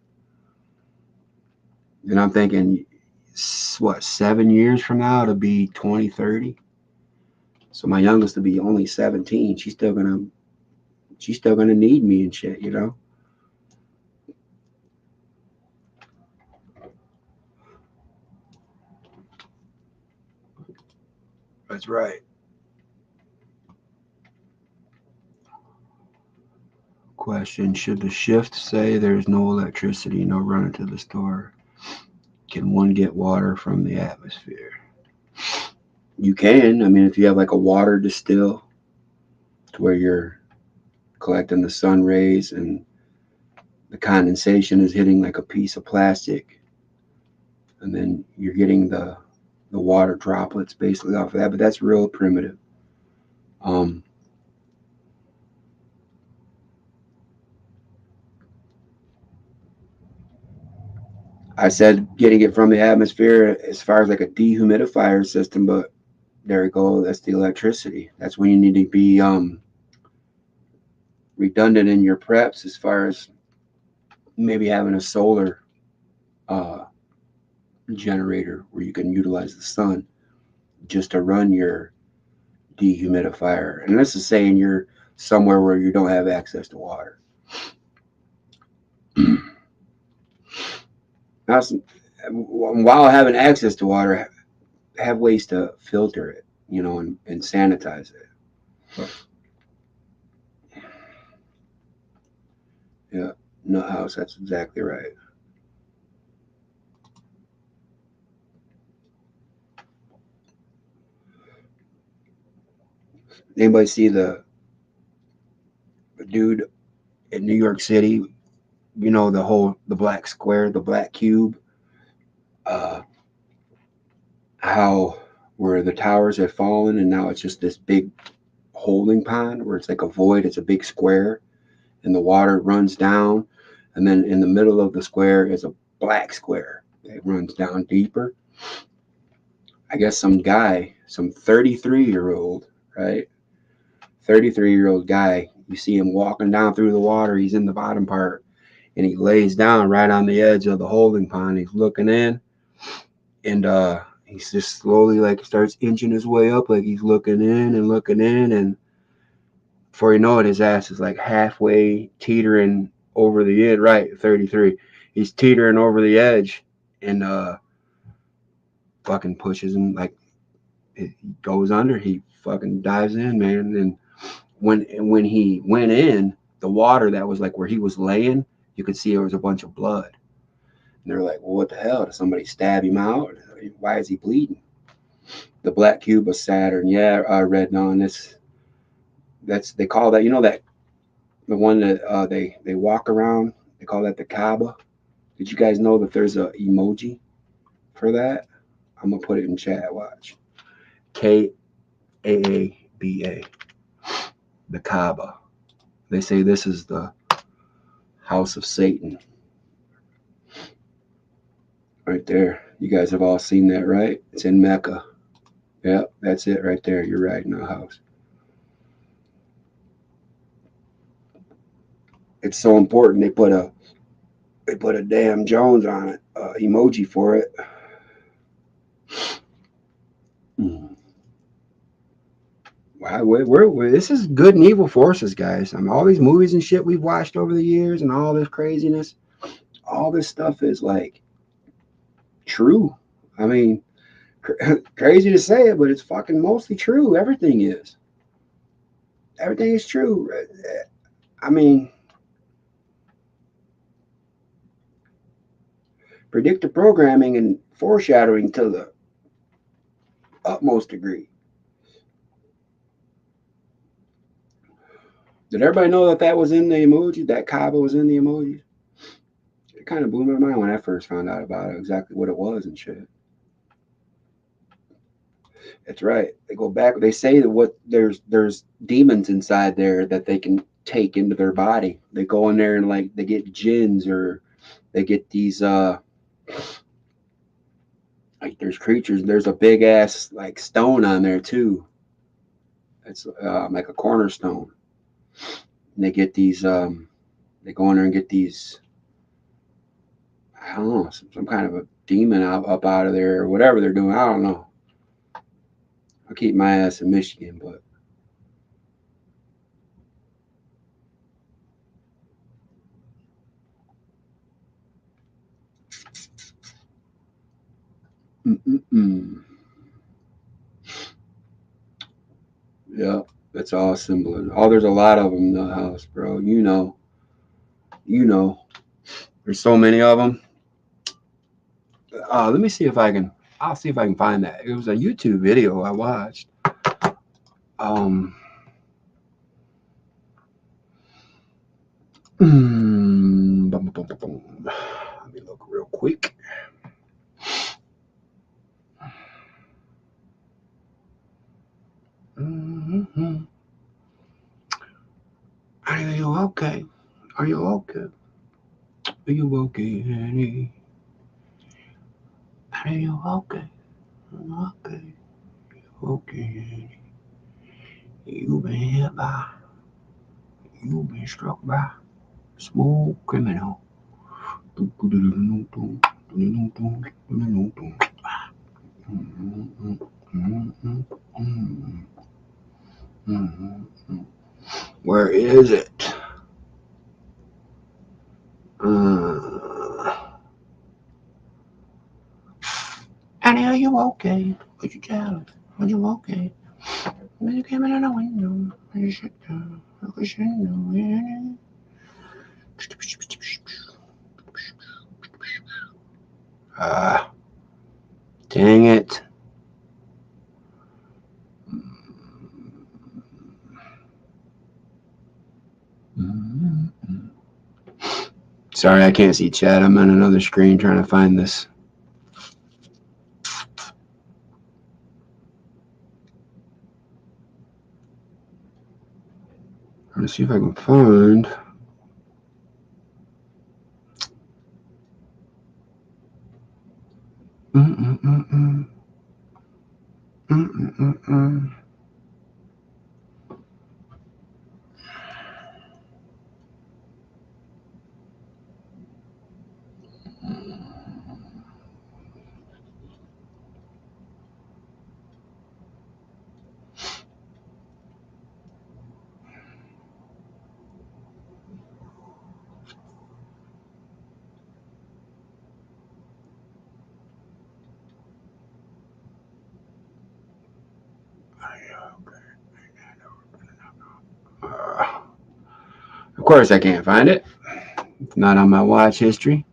S10: And I'm thinking, what, 7 years from now it'll be 2030. So my youngest will be only 17. She's still gonna need me and shit, you know. That's right. Question: should the shift say there's no electricity, no running to the store? Can one get water from the atmosphere? You can. I mean, if you have like a water distill to where you're collecting the sun rays and the condensation is hitting like a piece of plastic, and then you're getting the water droplets basically off of that. But that's real primitive. I said getting it from the atmosphere as far as like a dehumidifier system, but there we go. That's the electricity. That's when you need to be redundant in your preps as far as maybe having a solar generator where you can utilize the sun just to run your dehumidifier. And this is saying you're somewhere where you don't have access to water. Now, while having access to water, have ways to filter it, you know, and sanitize it. Yeah, nut house. That's exactly right. Anybody see the dude in New York City? You know, the black square, the black cube. How where the towers had fallen and now it's just this big holding pond where it's like a void. It's a big square, and the water runs down, and then in the middle of the square is a black square that runs down deeper. I guess some guy, some 33-year-old, right? 33-year-old guy, you see him walking down through the water. He's in the bottom part, and he lays down right on the edge of the holding pond. He's looking in, and he's just slowly like starts inching his way up, like he's looking in, and before you know it, his ass is like halfway teetering over the edge. Right, 33. He's teetering over the edge, and fucking pushes him, like he goes under. He fucking dives in, man. And when he went in, the water that was like where he was laying, you could see there was a bunch of blood. And they're like, well, what the hell? Did somebody stab him out? Why is he bleeding? The black cube of Saturn. Yeah, I read on this. That's, they call that, you know, that the one that they walk around. They call that the Kaaba. Did you guys know that there's a emoji for that? I'm gonna put it in chat. Watch. Kaaba. The Kaaba. They say this is the house of Satan. Right there. You guys have all seen that, right? It's in Mecca. Yep, that's it right there. You're right, in the house. It's so important. They put a damn Jones on it, emoji for it. Wow, this is good and evil forces, guys. I mean, all these movies and shit we've watched over the years, and all this craziness, all this stuff is like true. I mean, crazy to say it, but it's fucking mostly true. Everything is true. I mean, predictive programming and foreshadowing to the utmost degree. Did everybody know that was in the emoji? That Kaaba was in the emoji? It kind of blew my mind when I first found out about it, exactly what it was and shit. That's right. They go back. They say that there's demons inside there that they can take into their body. They go in there and like they get jinns, or they get these like there's creatures. There's a big ass like stone on there too. It's like a cornerstone. And they get these. They go in there and get these. I don't know, some kind of a demon up out of there or whatever they're doing. I don't know. I'll keep my ass in Michigan, but yeah, that's all symbolism. Oh, there's a lot of them in the house, bro. You know. There's so many of them. Let me see if I can. I'll see if I can find that. It was a YouTube video I watched. Let me look real quick. Are you okay? Are you okay? Are you okay, honey? Are you okay? Okay. Okay, honey. You've been hit by. You've been struck by a smooth criminal. Where is it? Annie, are you okay? Would you tell us? Are you okay? When you came in on the window, you should know. You should know. Dang it. Sorry, I can't see chat. I'm on another screen trying to find this. I'm gonna see if I can find. Of course, I can't find it. It's not on my watch history.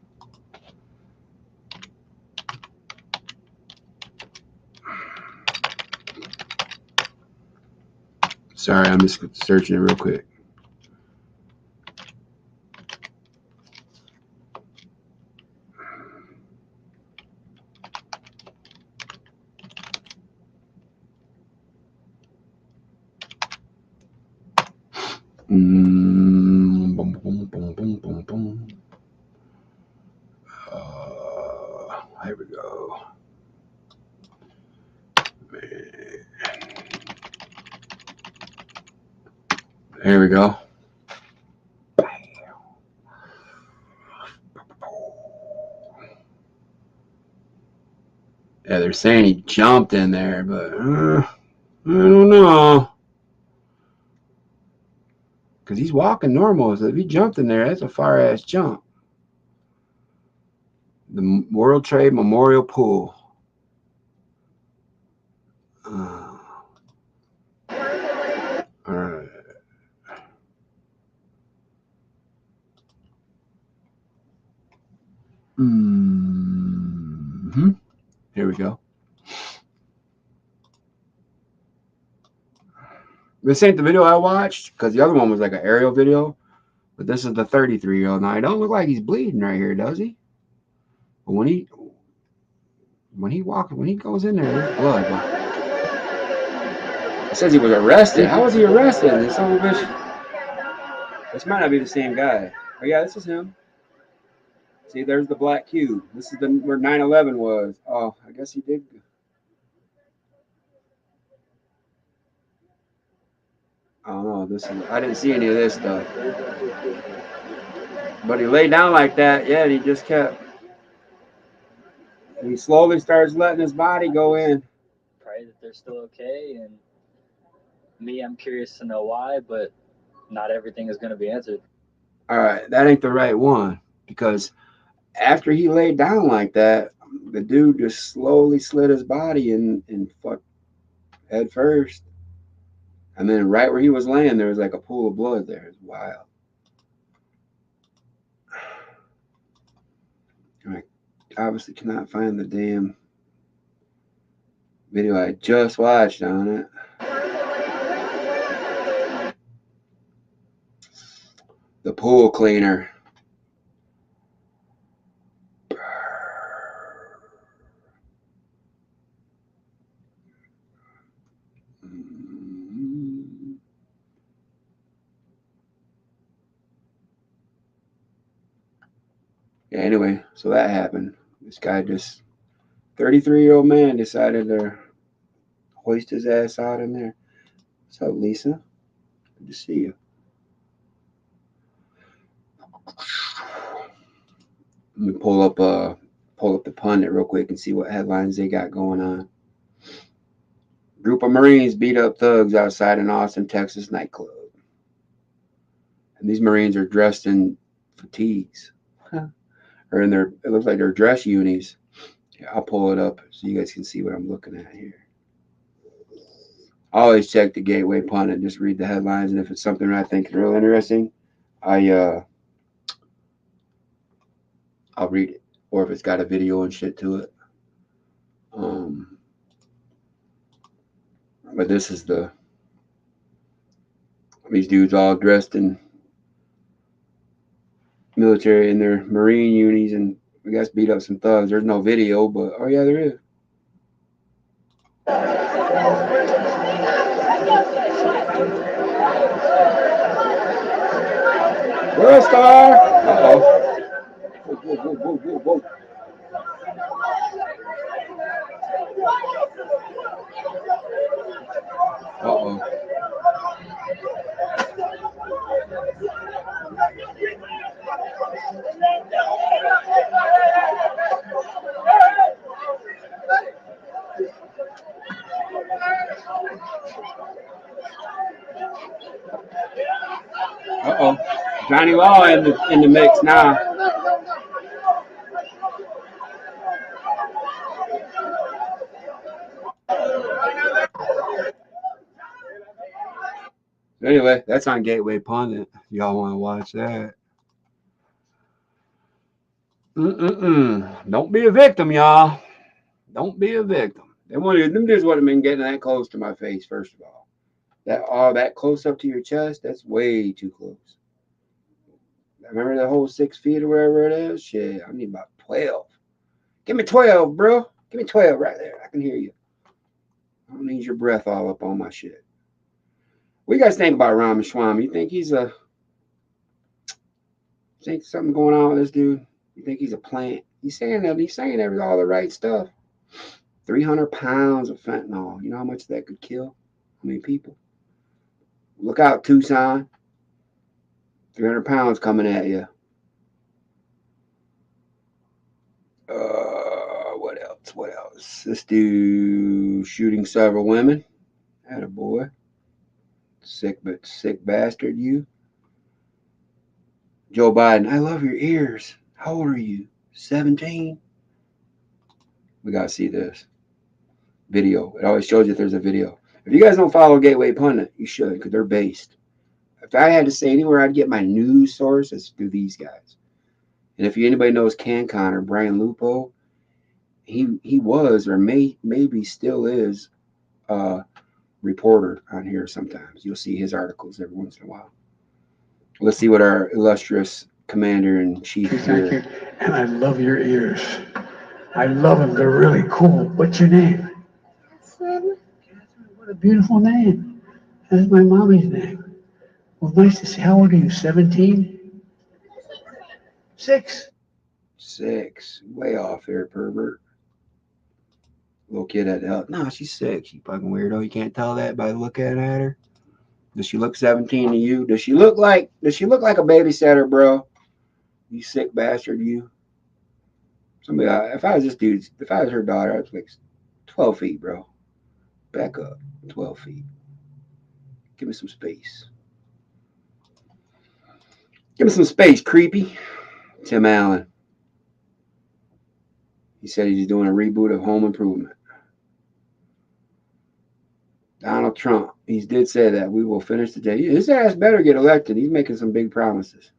S10: Sorry, I'm just searching it real quick. Here we go. Here we go. Yeah, they're saying he jumped in there, but I don't know. Because he's walking normal, so if he jumped in there, that's a far-ass jump. The World Trade Memorial Pool. All right. Here we go. This ain't the video I watched, because the other one was like an aerial video. But this is the 33-year-old. Now, it don't look like he's bleeding right here, does he? But when he goes in there, there's blood. It says he was arrested. How was he arrested? This might not be the same guy. Oh yeah, this is him. See, there's the black cube. This is where 9/11 was. Oh, I guess he did. I don't know. I didn't see any of this stuff. But he laid down like that, yeah, and he just kept. He slowly starts letting his body go in.
S13: Pray that they're still okay. And me, I'm curious to know why, but not everything is going to be answered.
S10: All right, that ain't the right one, because after he laid down like that, the dude just slowly slid his body in and fucked head first. And then right where he was laying, there was like a pool of blood there. It's wild. I obviously cannot find the damn video I just watched on it. The pool cleaner. Yeah, anyway, so that happened. This guy 33-year-old man decided to hoist his ass out in there. What's up, Lisa? Good to see you. Let me pull up the pundit real quick and see what headlines they got going on. Group of Marines beat up thugs outside an Austin, Texas nightclub. And these Marines are dressed in fatigues. Or in their, it looks like they're dress unis. Yeah, I'll pull it up so you guys can see what I'm looking at here. I always check the Gateway Pundit, just read the headlines, and if it's something I think is real interesting, I'll read it. Or if it's got a video and shit to it. But this is these dudes all dressed in military in their Marine unis, and I guess beat up some thugs. There's no video, but oh yeah, there is. World Star! Uh-oh. Whoa. Uh-oh. Uh-oh. Johnny Law in the mix now. Anyway, that's on Gateway Pundit. If y'all want to watch that. Don't be a victim, y'all. Don't be a victim. Them just would have been getting that close to my face, first of all. That close up to your chest, that's way too close. Remember the whole 6 feet or wherever it is? Shit, I need about 12. Give me 12, bro. Give me 12 right there. I can hear you. I don't need your breath all up on my shit. What you guys think about Ramaswamy? You think think something going on with this dude? You think he's a plant? He's saying all the right stuff. 300 pounds of fentanyl. You know how much that could kill? How many people? Look out, Tucson. 300 pounds coming at you. What else? This dude shooting several women. Attaboy. Sick bastard, you. Joe Biden, I love your ears. How old are you? 17? We got to see this video. It always shows you if there's a video. If you guys don't follow Gateway Pundit, you should, because they're based. If I had to say anywhere I'd get my news source, it's through these guys. And if anybody knows CanCon or Brian Lupo, he was or maybe still is a reporter on here sometimes. You'll see his articles every once in a while. Let's see what our illustrious commander-in-chief here.
S14: And I love your ears. I love them. They're really cool. What's your name? Catherine. What a beautiful name. That's my mommy's name. Well, nice to see. How old are you? 17? 6.
S10: 6. Way off there, pervert. Little kid at help. No, she's 6. You fucking weirdo. You can't tell that by looking at her. Does she look 17 to you? Does she look like a babysitter, bro? You sick bastard, you. Somebody, if I was this dude, if I was her daughter, I'd be like 12 feet, bro. Back up, 12 feet. Give me some space. Give me some space, creepy. Tim Allen. He said he's doing a reboot of Home Improvement. Donald Trump. He did say that we will finish the day. His ass better get elected. He's making some big promises.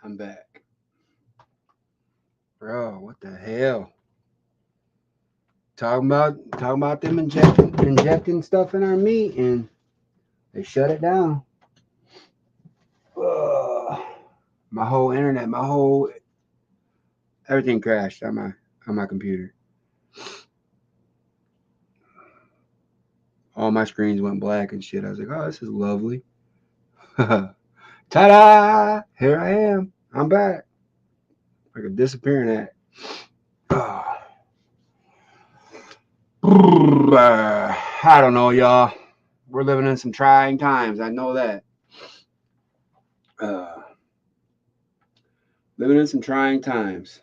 S10: I'm back. Bro, what the hell? Talking about them injecting stuff in our meat, and they shut it down. My whole internet, everything crashed on my computer. All my screens went black and shit. I was like, oh, this is lovely. Ta-da! Here I am. I'm back. Like a disappearing act. I don't know, y'all. We're living in some trying times. I know that. Living in some trying times.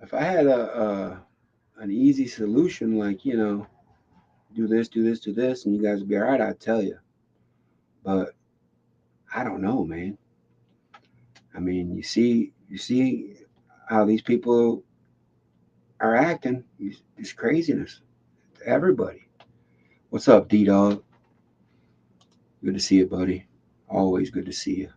S10: If I had an easy solution, like, do this, do this, do this, and you guys would be all right, I'd tell you. But I don't know, man. I mean, you see how these people are acting. It's craziness. everybody. What's up, D-Dog? Good to see you, buddy. Always good to see you.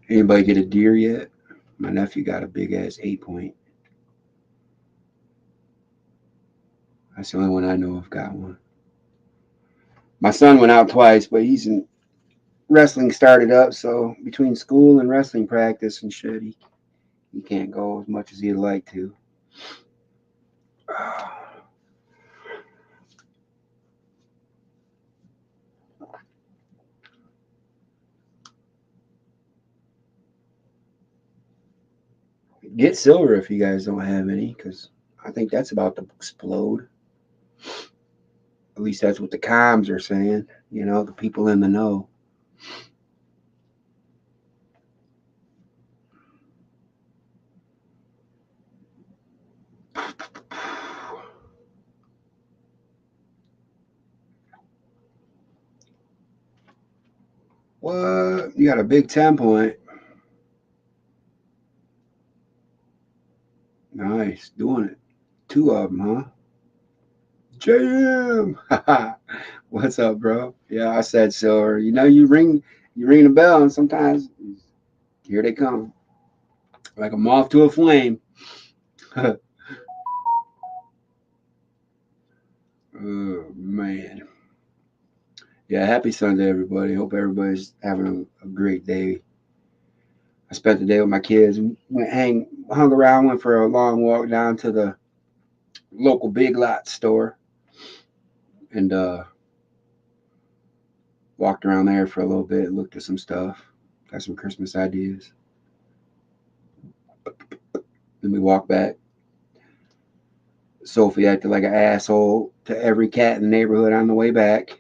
S10: Anybody get a deer yet? My nephew got a big ass 8-point. That's the only one I know of got one. My son went out twice, but he's in wrestling started up, so between school and wrestling practice and shit, he can't go as much as he'd like to. Get silver if you guys don't have any, because I think that's about to explode. At least that's what the comms are saying, you know, the people in the know. What? You got a big 10-point. Nice. Doing it. 2 of them, huh? Jam! What's up, bro? Yeah, I said silver. You know, you ring the bell, and sometimes here they come. Like a moth to a flame. Oh, man. Yeah, happy Sunday, everybody. Hope everybody's having a great day. I spent the day with my kids. Hung around, went for a long walk down to the local Big Lot store, and walked around there for a little bit, looked at some stuff, got some Christmas ideas. Then we walked back. Sophie acted like an asshole to every cat in the neighborhood on the way back.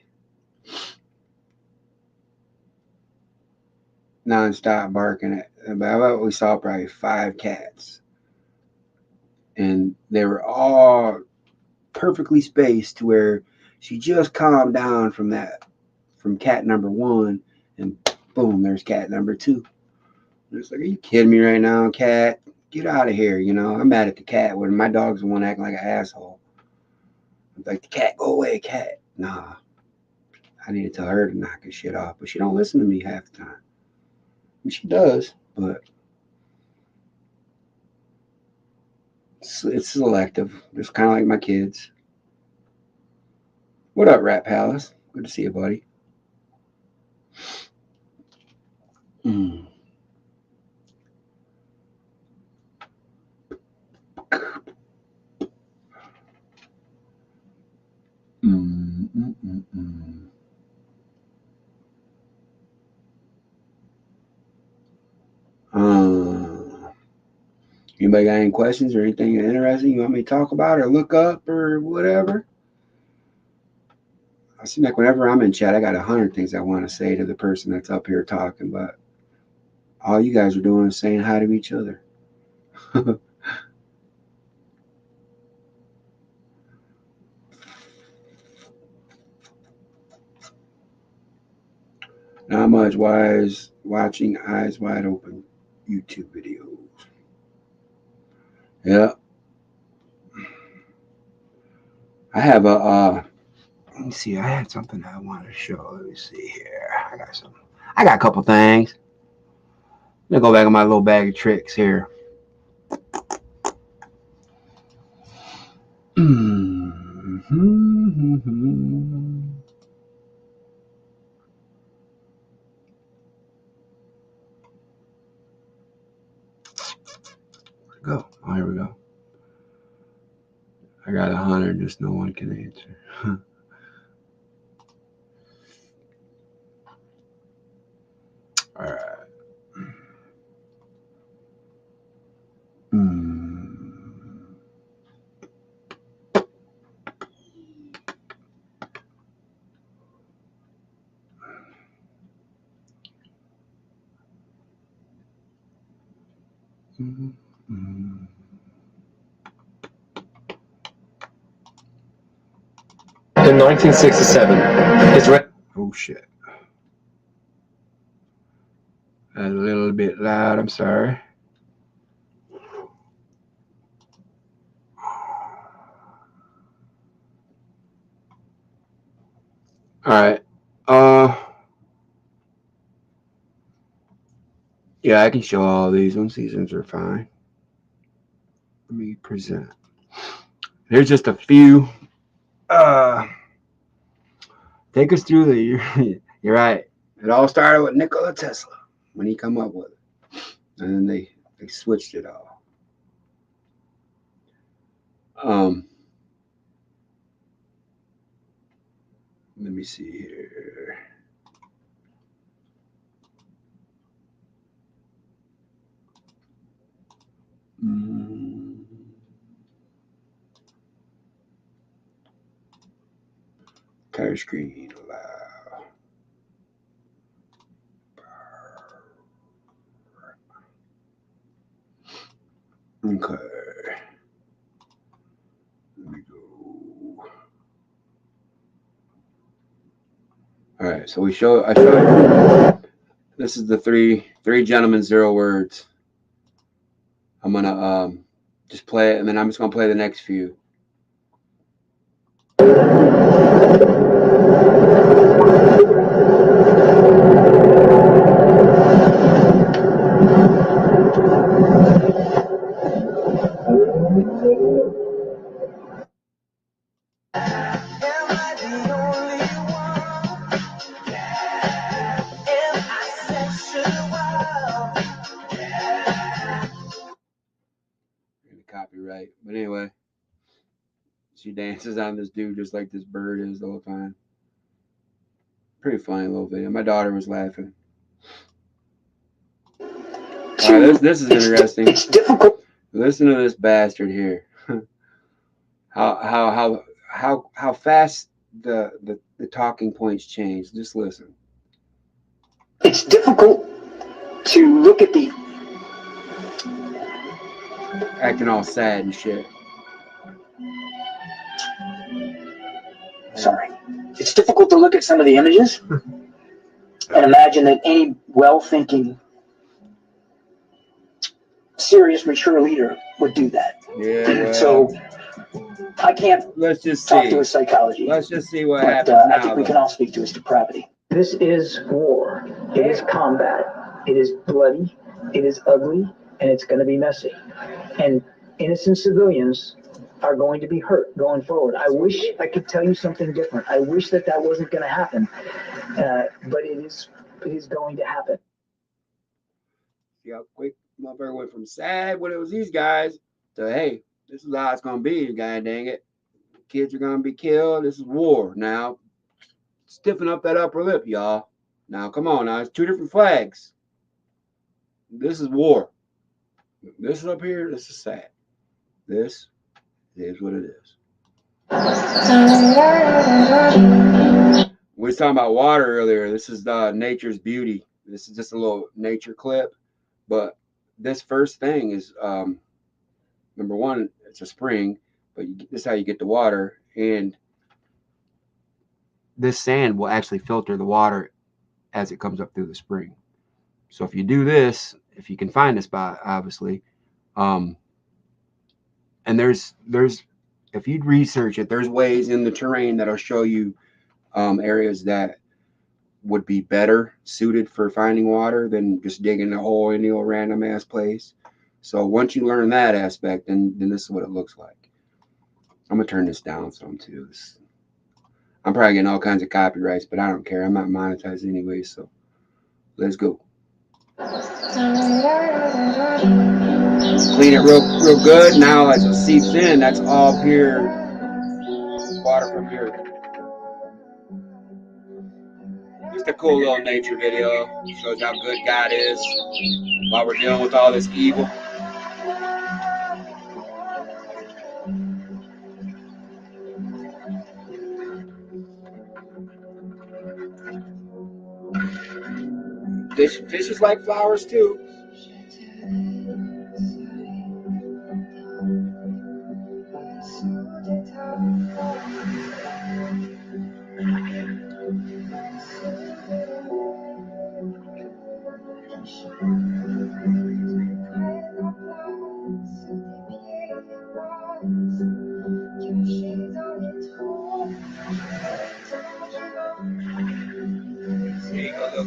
S10: Non-stop barking at. We saw probably 5 cats, and they were all perfectly spaced to where she just calmed down from cat number 1, and boom, there's cat number 2. And it's like, are you kidding me right now, cat? Get out of here, you know. I'm mad at the cat when my dog's the one acting like an asshole. I'm like, the cat, go away, cat. Nah, I need to tell her to knock his shit off, but she don't listen to me half the time. I mean, she does, but it's selective. Just kind of like my kids. What up, Rat Palace? Good to see you, buddy. Mm. Anybody got any questions or anything interesting you want me to talk about or look up or whatever? I seem like whenever I'm in chat, I got 100 things I want to say to the person that's up here talking, but all you guys are doing is saying hi to each other. Not much wise watching eyes wide open YouTube videos. Yeah. I have let me see, I had something I want to show. Let me see here. I got a couple things. Let me go back on my little bag of tricks here. Go. Oh, here we go. I got 100, just no one can answer. All right.
S15: in 1967.
S10: Oh shit. A little bit loud, I'm sorry. Alright. Yeah, I can show all these ones. These ones are fine. Let me present. Here's just a few. Take us through the. You're right. It all started with Nikola Tesla when he come up with it, and then they switched it all. Let me see here. Entire screen allow. Okay. Let me go. All right. So I show you. This is the three gentlemen, 0 words. I'm gonna just play it, and then I'm just gonna play the next few. Copyright, but anyway, she dances on this dude just like this bird is the whole time. Pretty funny little video. My daughter was laughing. All right, this is interesting. It's difficult. Listen to this bastard here. how fast the talking points change. Just listen.
S14: It's difficult to look at the
S10: acting all sad and shit.
S14: Sorry. It's difficult to look at some of the images and imagine that any well-thinking, serious, mature leader would do that.
S10: Yeah, well,
S14: so I can't talk to his psychology.
S10: Let's just see what happens now.
S14: I think we can all speak to his depravity. This is war. It is combat. It is bloody. It is ugly. And it's going to be messy. And innocent civilians are going to be hurt going forward. I wish I could tell you something different. I wish that wasn't going to happen. But it is going to happen.
S10: See how quick motherfucker went from sad when it was these guys to, hey, this is how it's going to be, god dang it. Kids are going to be killed. This is war. Now, stiffen up that upper lip, y'all. Now, come on. Now, it's 2 different flags. This is war. This is up here. This is sad. This is what it is. We was talking about water earlier. This is nature's beauty. This is just a little nature clip. But this first thing is, number one, it's a spring. But this is how you get the water. And this sand will actually filter the water as it comes up through the spring. So if you do this, if you can find a spot, obviously, and there's if you'd research it, there's ways in the terrain that'll show you areas that would be better suited for finding water than just digging a hole in the old random ass place. So once you learn that aspect, then this is what it looks like. I'm gonna turn this down some too. I'm probably getting all kinds of copyrights, but I don't care. I'm not monetized anyway, so let's go. Clean it real good. Now as it seeps in, that's all pure water from here. Just a cool little nature video. Shows how good God is while we're dealing with all this evil. Fishes like flowers too.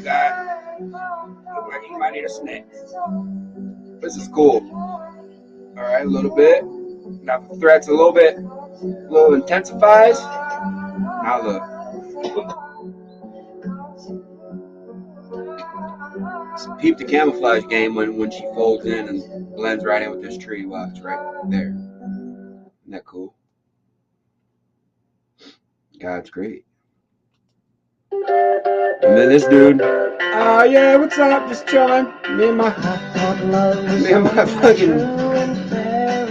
S10: guy. Look like he might need a snack. This is cool. All right, a little bit. Now the threats a little intensifies. Now look. So peep the camouflage game when she folds in and blends right in with this tree. Watch right there. Isn't that cool? God's great. And then this dude, yeah, what's up? Just chilling. Me and my fucking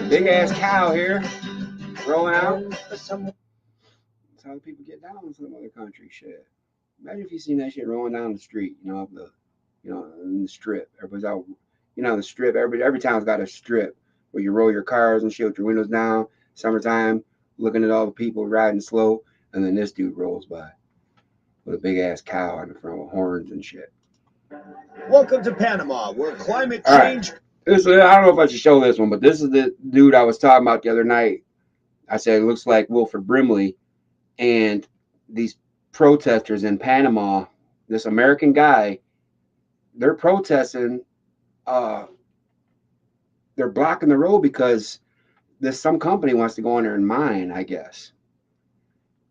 S10: big ass cow here, rolling out. That's how the people get down in some other country. Shit. Imagine if you seen that shit rolling down the street, up the, in the strip. Everybody's out, the strip. Every town's got a strip where you roll your cars and shit with your windows down. Summertime, looking at all the people riding slow, and then this dude rolls by with a big ass cow in the front with horns and shit.
S15: Welcome to Panama, where climate change.
S10: Right. I don't know if I should show this one, but this is the dude I was talking about the other night. I said it looks like Wilford Brimley, and these protesters in Panama, this American guy, they're protesting. They're blocking the road because some company wants to go in there and mine, I guess.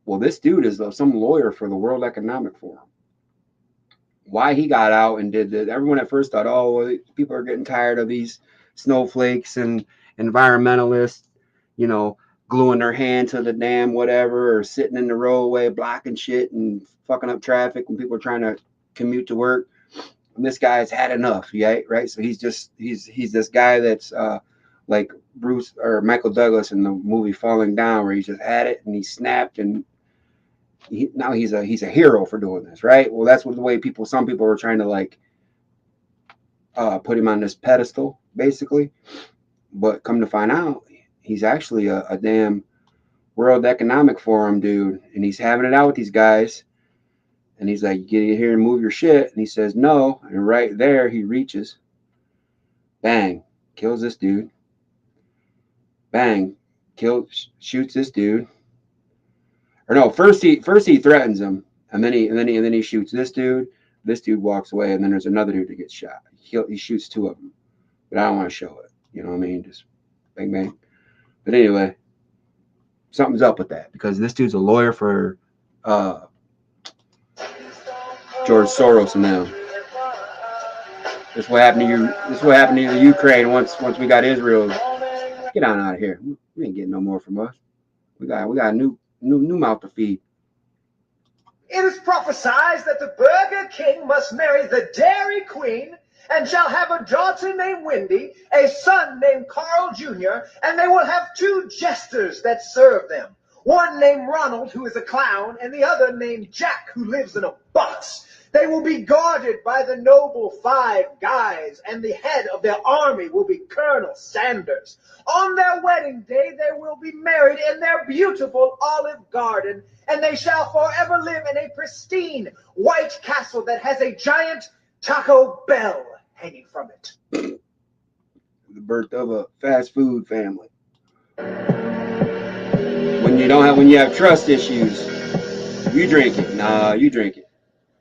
S10: Well, this dude is some lawyer for the World Economic Forum. Why he got out and did that? Everyone at first thought, oh, well, people are getting tired of these snowflakes and environmentalists, gluing their hand to the damn whatever, or sitting in the roadway blocking shit and fucking up traffic when people are trying to commute to work. And this guy's had enough, right? So he's this guy that's like Bruce or Michael Douglas in the movie Falling Down, where he's just had it and he snapped, and now he's a hero for doing this, right? Well, that's what the way some people were trying to put him on this pedestal, basically. But come to find out, he's actually a damn World Economic Forum dude, and he's having it out with these guys. And he's like, "Get here and move your shit." And he says no, and right there he reaches, bang, kills this dude. Bang, shoots this dude. Or no, first he threatens him, and then he shoots this dude. This dude walks away, and then there's another dude that gets shot. He shoots two of them, but I don't want to show it. You know what I mean? Just bang bang. But anyway, something's up with that, because this dude's a lawyer for George Soros and them. This is what happened to you. This is what happened to the Ukraine once we got Israel. Get on out of here. We ain't getting no more from us. We got a new mouth to feed.
S15: It is prophesied that the Burger King must marry the Dairy Queen and shall have a daughter named Wendy, a son named Carl Jr., and they will have two jesters that serve them. One named Ronald, who is a clown, and the other named Jack, who lives in a box. They will be guarded by the noble Five Guys, and the head of their army will be Colonel Sanders. On their wedding day, they will be married in their beautiful olive garden, and they shall forever live in a pristine white castle that has a giant Taco Bell hanging from it.
S10: The birth of a fast food family. When you have trust issues, you drink it. Nah, you drink it.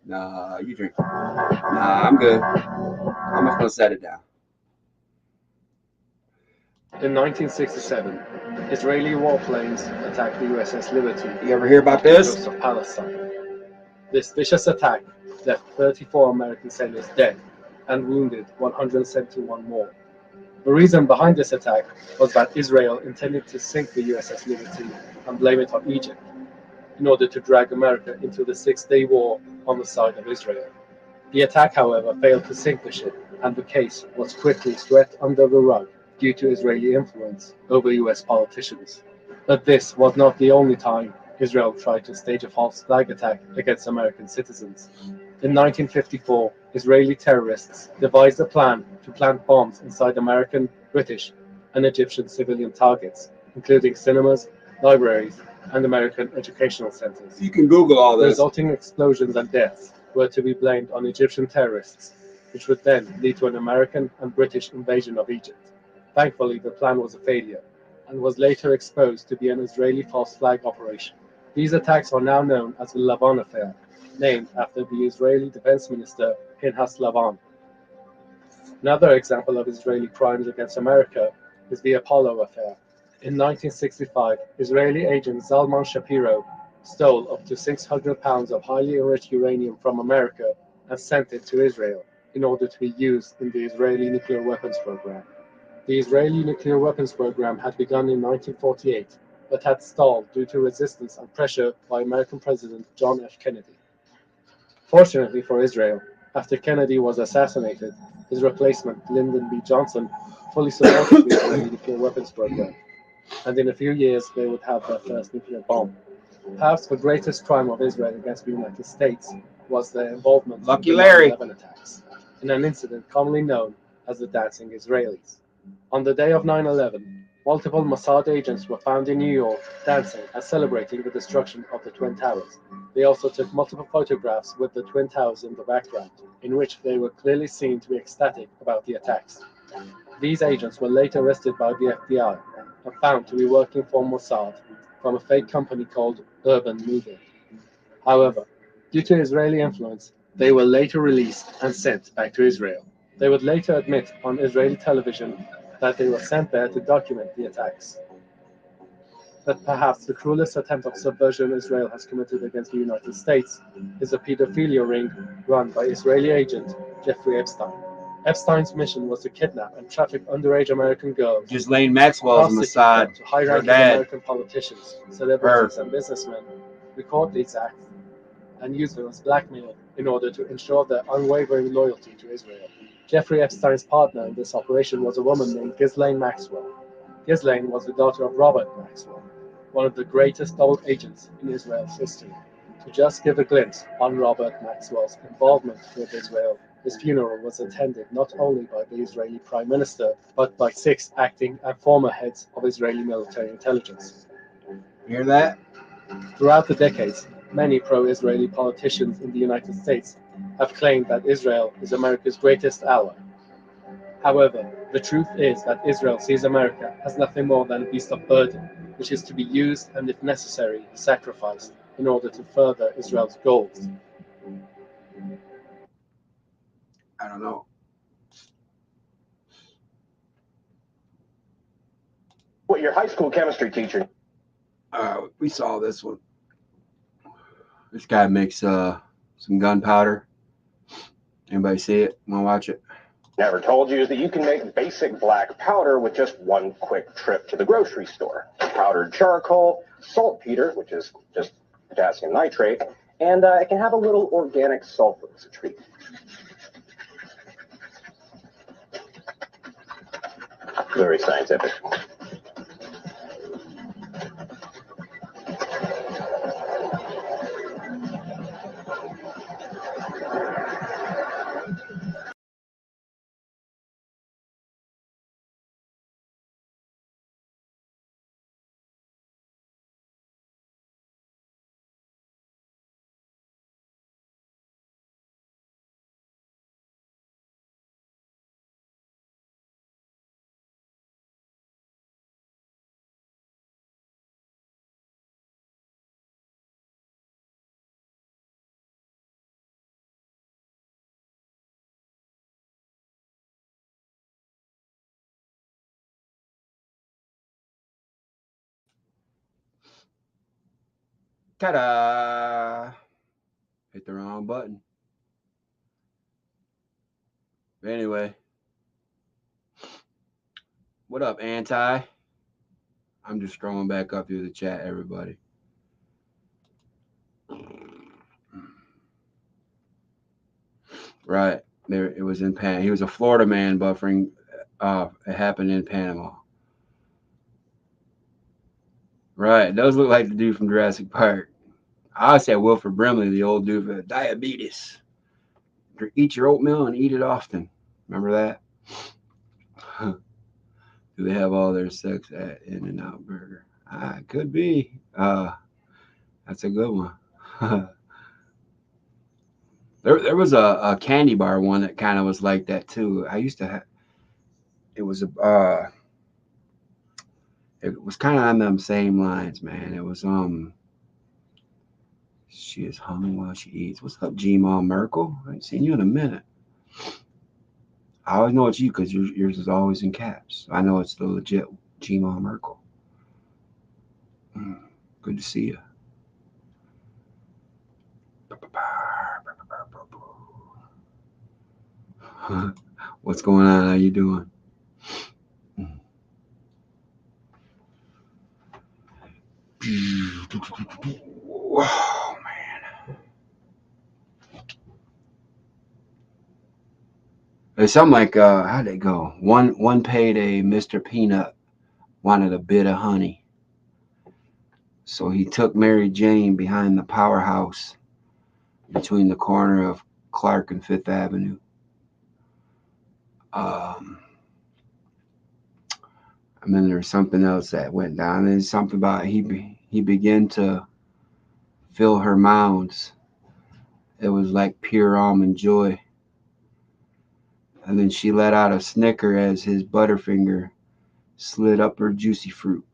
S10: Nah, you drink it. Nah, I'm good. I'm just gonna set it down.
S16: In 1967, Israeli warplanes attacked the USS Liberty.
S10: You ever hear about this?
S16: Coast of Palestine. This vicious attack left 34 American sailors dead and wounded 171 more. The reason behind this attack was that Israel intended to sink the USS Liberty and blame it on Egypt, in order to drag America into the Six-Day War on the side of Israel. The attack, however, failed to sink the ship, and the case was quickly swept under the rug due to Israeli influence over US politicians. But this was not the only time Israel tried to stage a false flag attack against American citizens. In 1954, Israeli terrorists devised a plan to plant bombs inside American, British, and Egyptian civilian targets, including cinemas, libraries, and American educational centers.
S10: You can Google all this.
S16: The resulting explosions and deaths were to be blamed on Egyptian terrorists, which would then lead to an American and British invasion of Egypt. Thankfully, the plan was a failure, and was later exposed to be an Israeli false flag operation. These attacks are now known as the Laban Affair, named after the Israeli Defense Minister Pinhas Lavan. Another example of Israeli crimes against America is the Apollo affair. In 1965, Israeli agent Zalman Shapiro stole up to 600 pounds of highly enriched uranium from America and sent it to Israel in order to be used in the Israeli nuclear weapons program. The Israeli nuclear weapons program had begun in 1948, but had stalled due to resistance and pressure by American President John F. Kennedy. Fortunately for Israel, after Kennedy was assassinated, his replacement, Lyndon B. Johnson, fully supported the Israeli nuclear weapons program, and in a few years they would have their first nuclear bomb. Perhaps the greatest crime of Israel against the United States was their involvement
S10: Lucky
S16: in the
S10: Larry.
S16: 9/11 attacks, in an incident commonly known as the Dancing Israelis. On the day of 9/11, multiple Mossad agents were found in New York dancing and celebrating the destruction of the Twin Towers. They also took multiple photographs with the Twin Towers in the background, in which they were clearly seen to be ecstatic about the attacks. These agents were later arrested by the FBI and found to be working for Mossad from a fake company called Urban Media. However, due to Israeli influence, they were later released and sent back to Israel. They would later admit on Israeli television that they were sent there to document the attacks. But perhaps the cruelest attempt of subversion Israel has committed against the United States is a pedophilia ring run by Israeli agent Jeffrey Epstein. Epstein's mission was to kidnap and traffic underage American girls,
S10: Ghislaine Maxwell's
S16: prostitute
S10: Mossad.
S16: them to
S10: Her
S16: high-ranking
S10: dad.
S16: American politicians, celebrities, and businessmen, record these acts, and use them as blackmail in order to ensure their unwavering loyalty to Israel. Jeffrey Epstein's partner in this operation was a woman named Ghislaine Maxwell. Ghislaine was the daughter of Robert Maxwell, one of the greatest double agents in Israel's history. To just give a glimpse on Robert Maxwell's involvement with Israel, his funeral was attended not only by the Israeli Prime Minister, but by 6 acting and former heads of Israeli military intelligence.
S10: Hear that?
S16: Throughout the decades, many pro-Israeli politicians in the United States have claimed that Israel is America's greatest ally. However, the truth is that Israel sees America as nothing more than a beast of burden, which is to be used and, if necessary, sacrificed in order to further Israel's goals.
S10: I don't know.
S15: What, your high school chemistry teacher?
S10: We saw this one. This guy makes some gunpowder. Anybody see it? Want to watch it?
S15: Never told you is that you can make basic black powder with just one quick trip to the grocery store. Powdered charcoal, saltpeter, which is just potassium nitrate, and it can have a little organic sulfur as a treat. Very scientific.
S10: Ta-da! Hit the wrong button. But anyway. What up, Anti? I'm just scrolling back up through the chat, everybody. Right. There, it was in Panama. He was a Florida man buffering. It happened in Panama. Right. It does look like the dude from Jurassic Park. I said Wilford Brimley, the old dude for diabetes. Eat your oatmeal and eat it often. Remember that? Do they have all their sex at In-N-Out Burger? Could be. That's a good one. There was a candy bar one that kind of was like that too. I used to have. It was it was kind of on them same lines, man. It was She is humming while she eats. What's up, G-Ma Merkel? I ain't seen you in a minute. I always know it's you because yours is always in caps. I know it's the legit G-Ma Merkel. Good to see you. What's going on? How you doing? Oh man. It's something like how'd it go? One payday, Mr. Peanut wanted a bit of honey. So he took Mary Jane behind the powerhouse between the corner of Clark and Fifth Avenue. And then there's something else that went down. And something about he began to fill her mounds. It was like pure almond joy. And then she let out a snicker as his butterfinger slid up her juicy fruit.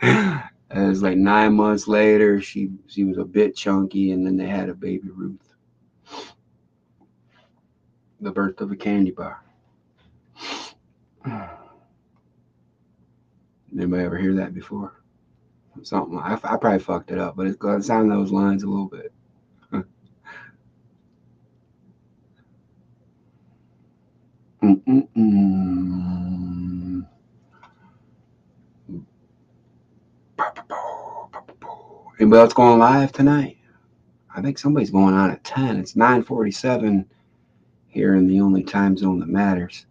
S10: It was like 9 months later, she was a bit chunky, and then they had a baby Ruth. The birth of a candy bar. Anybody ever hear that before? Something I probably fucked it up, but it's going to sound those lines a little bit. Anybody else going live tonight? I think somebody's going on at 10. It's 9:47 here in the only time zone that matters.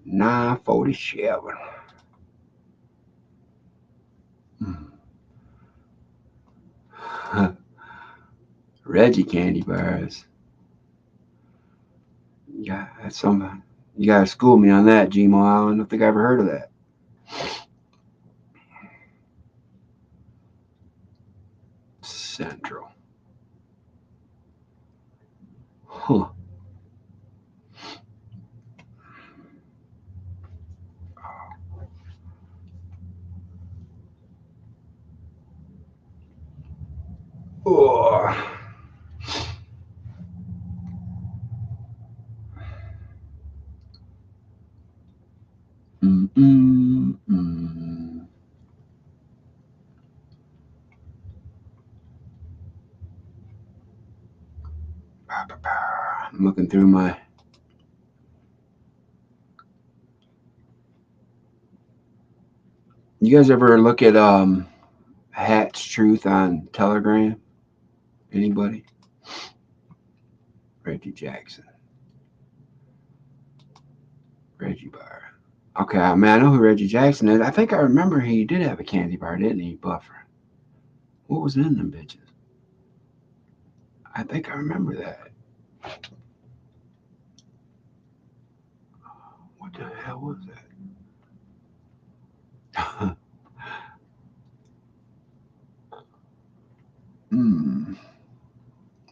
S10: 9:47. Reggie candy bars. Yeah, that's something. You gotta school me on that, Gmo. I don't think I ever heard of that. Central. Huh. Oh. I'm looking through my. You guys ever look at Hat's Truth on Telegram? Anybody? Reggie Jackson. Reggie Bar. Okay, I mean, I know who Reggie Jackson is. I think I remember he did have a candy bar, didn't he, Buffer? What was in them bitches? I think I remember that. What the hell was that?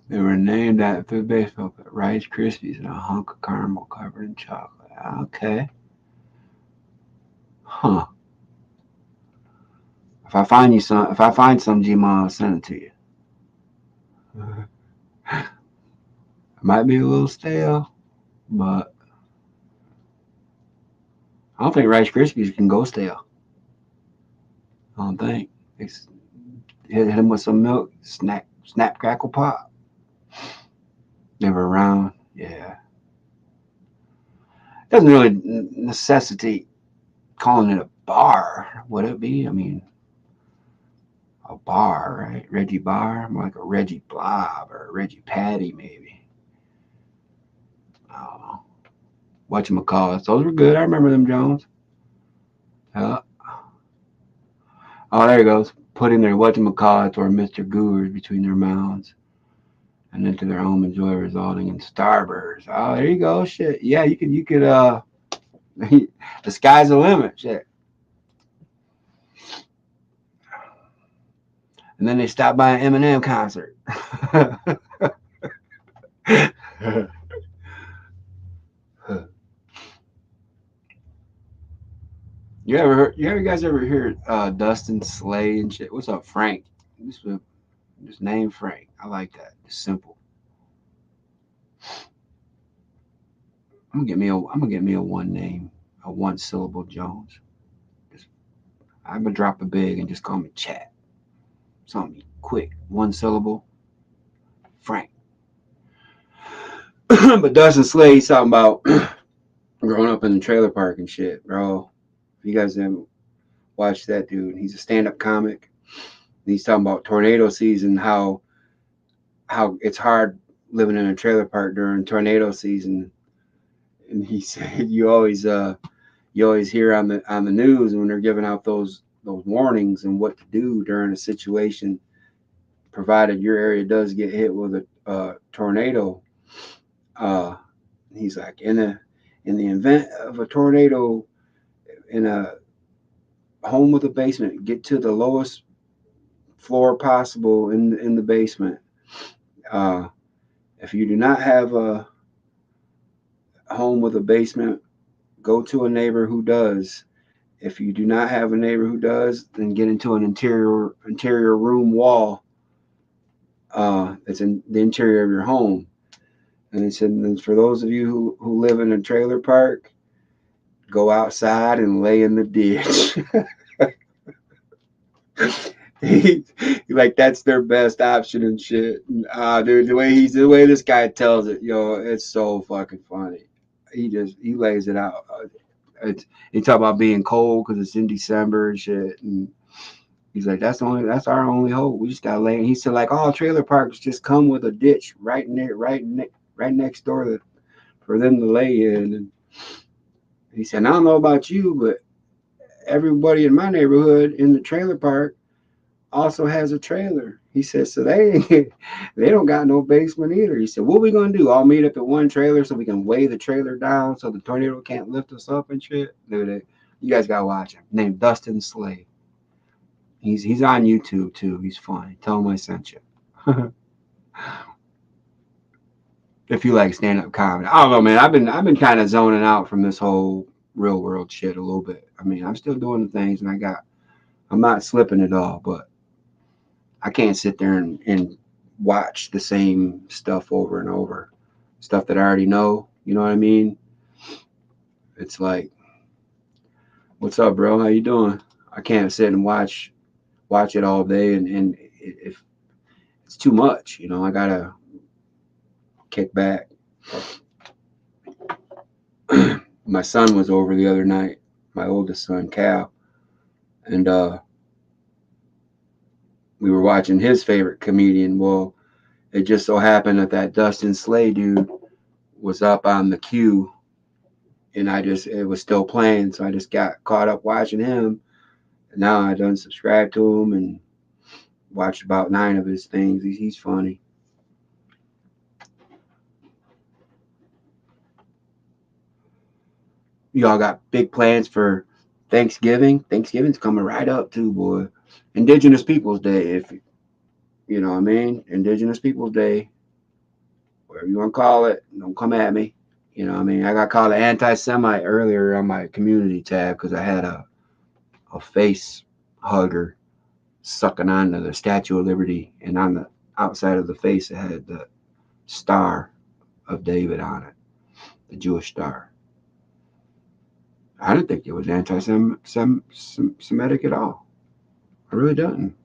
S10: They were named after the baseball player. Rice Krispies and a hunk of caramel covered in chocolate. Okay. Huh. If I find some Gmon, I'll send it to you. It might be a little stale, but I don't think Rice Krispies can go stale. I don't think. Hit him with some milk, snap, crackle, pop. They were around, yeah. Doesn't really necessitate calling it a bar, would it be? I mean, a bar, right? Reggie Bar, more like a Reggie Blob or a Reggie Patty, maybe. I don't know. Whatchamacallit. Those were good. I remember them, Jones. Oh, there he goes. Putting their whatchamacallit or Mr. Gourds between their mouths and into their almond joy, resulting in starbursts. Oh, there you go. Shit. Yeah, you could the sky's the limit. Shit. And then they stopped by an Eminem concert. You Yeah, you guys ever hear Dustin Slay and shit? What's up, Frank? Just name Frank. I like that. It's simple. I'm gonna get me a one name, a one syllable Jones. I'm gonna drop a big and just call me Chat. Something quick, one syllable. Frank. But Dustin Slay, he's talking about growing up in the trailer park and shit, bro. If you guys haven't watched that dude, he's a stand-up comic. He's talking about tornado season, how it's hard living in a trailer park during tornado season. And he said you always hear on the news when they're giving out those warnings and what to do during a situation, provided your area does get hit with a tornado. He's like, in the event of a tornado in a home with a basement, get to the lowest floor possible in the basement. If you do not have a home with a basement, go to a neighbor who does. If you do not have a neighbor who does, then get into an interior room wall that's in the interior of your home. And it said, and for those of you who live in a trailer park, go outside and lay in the ditch. Like that's their best option and shit. Dude, the way this guy tells it, yo, it's so fucking funny. He lays it out. He talk about being cold because it's in December and shit, and he's like, that's our only hope. We just gotta lay. And he said, like, all trailer parks just come with a ditch right next door for them to lay in. And he said, I don't know about you, but everybody in my neighborhood in the trailer park also has a trailer. He said, so they don't got no basement either. He said, what we gonna do? All meet up at one trailer so we can weigh the trailer down so the tornado can't lift us up and shit. Dude, you guys gotta watch him. Named Dustin Slay. He's on YouTube too. He's funny. Tell him I sent you. If you like stand-up comedy. I don't know, man. I've been kind of zoning out from this whole real world shit a little bit. I mean, I'm still doing the things and I'm not slipping at all, but I can't sit there and watch the same stuff over and over. Stuff that I already know. You know what I mean? It's like, what's up, bro? How you doing? I can't sit and watch it all day, and if it's too much, you know, I gotta kick back. My son was over the other night, my oldest son, Cal, and we were watching his favorite comedian. Well, it just so happened that Dustin Slay dude was up on the queue, and it was still playing, so I just got caught up watching him. And now I done subscribed to him and watched about 9 of his things. He's funny. Y'all got big plans for Thanksgiving? Thanksgiving's coming right up too, boy. Indigenous Peoples Day, if you know what I mean. Indigenous Peoples Day, whatever you want to call it. Don't come at me. You know what I mean. I got called an anti-Semite earlier on my community tab because I had a face hugger sucking onto the Statue of Liberty, and on the outside of the face it had the Star of David on it, the Jewish star. I didn't think it was anti-Semitic at all. I really didn't.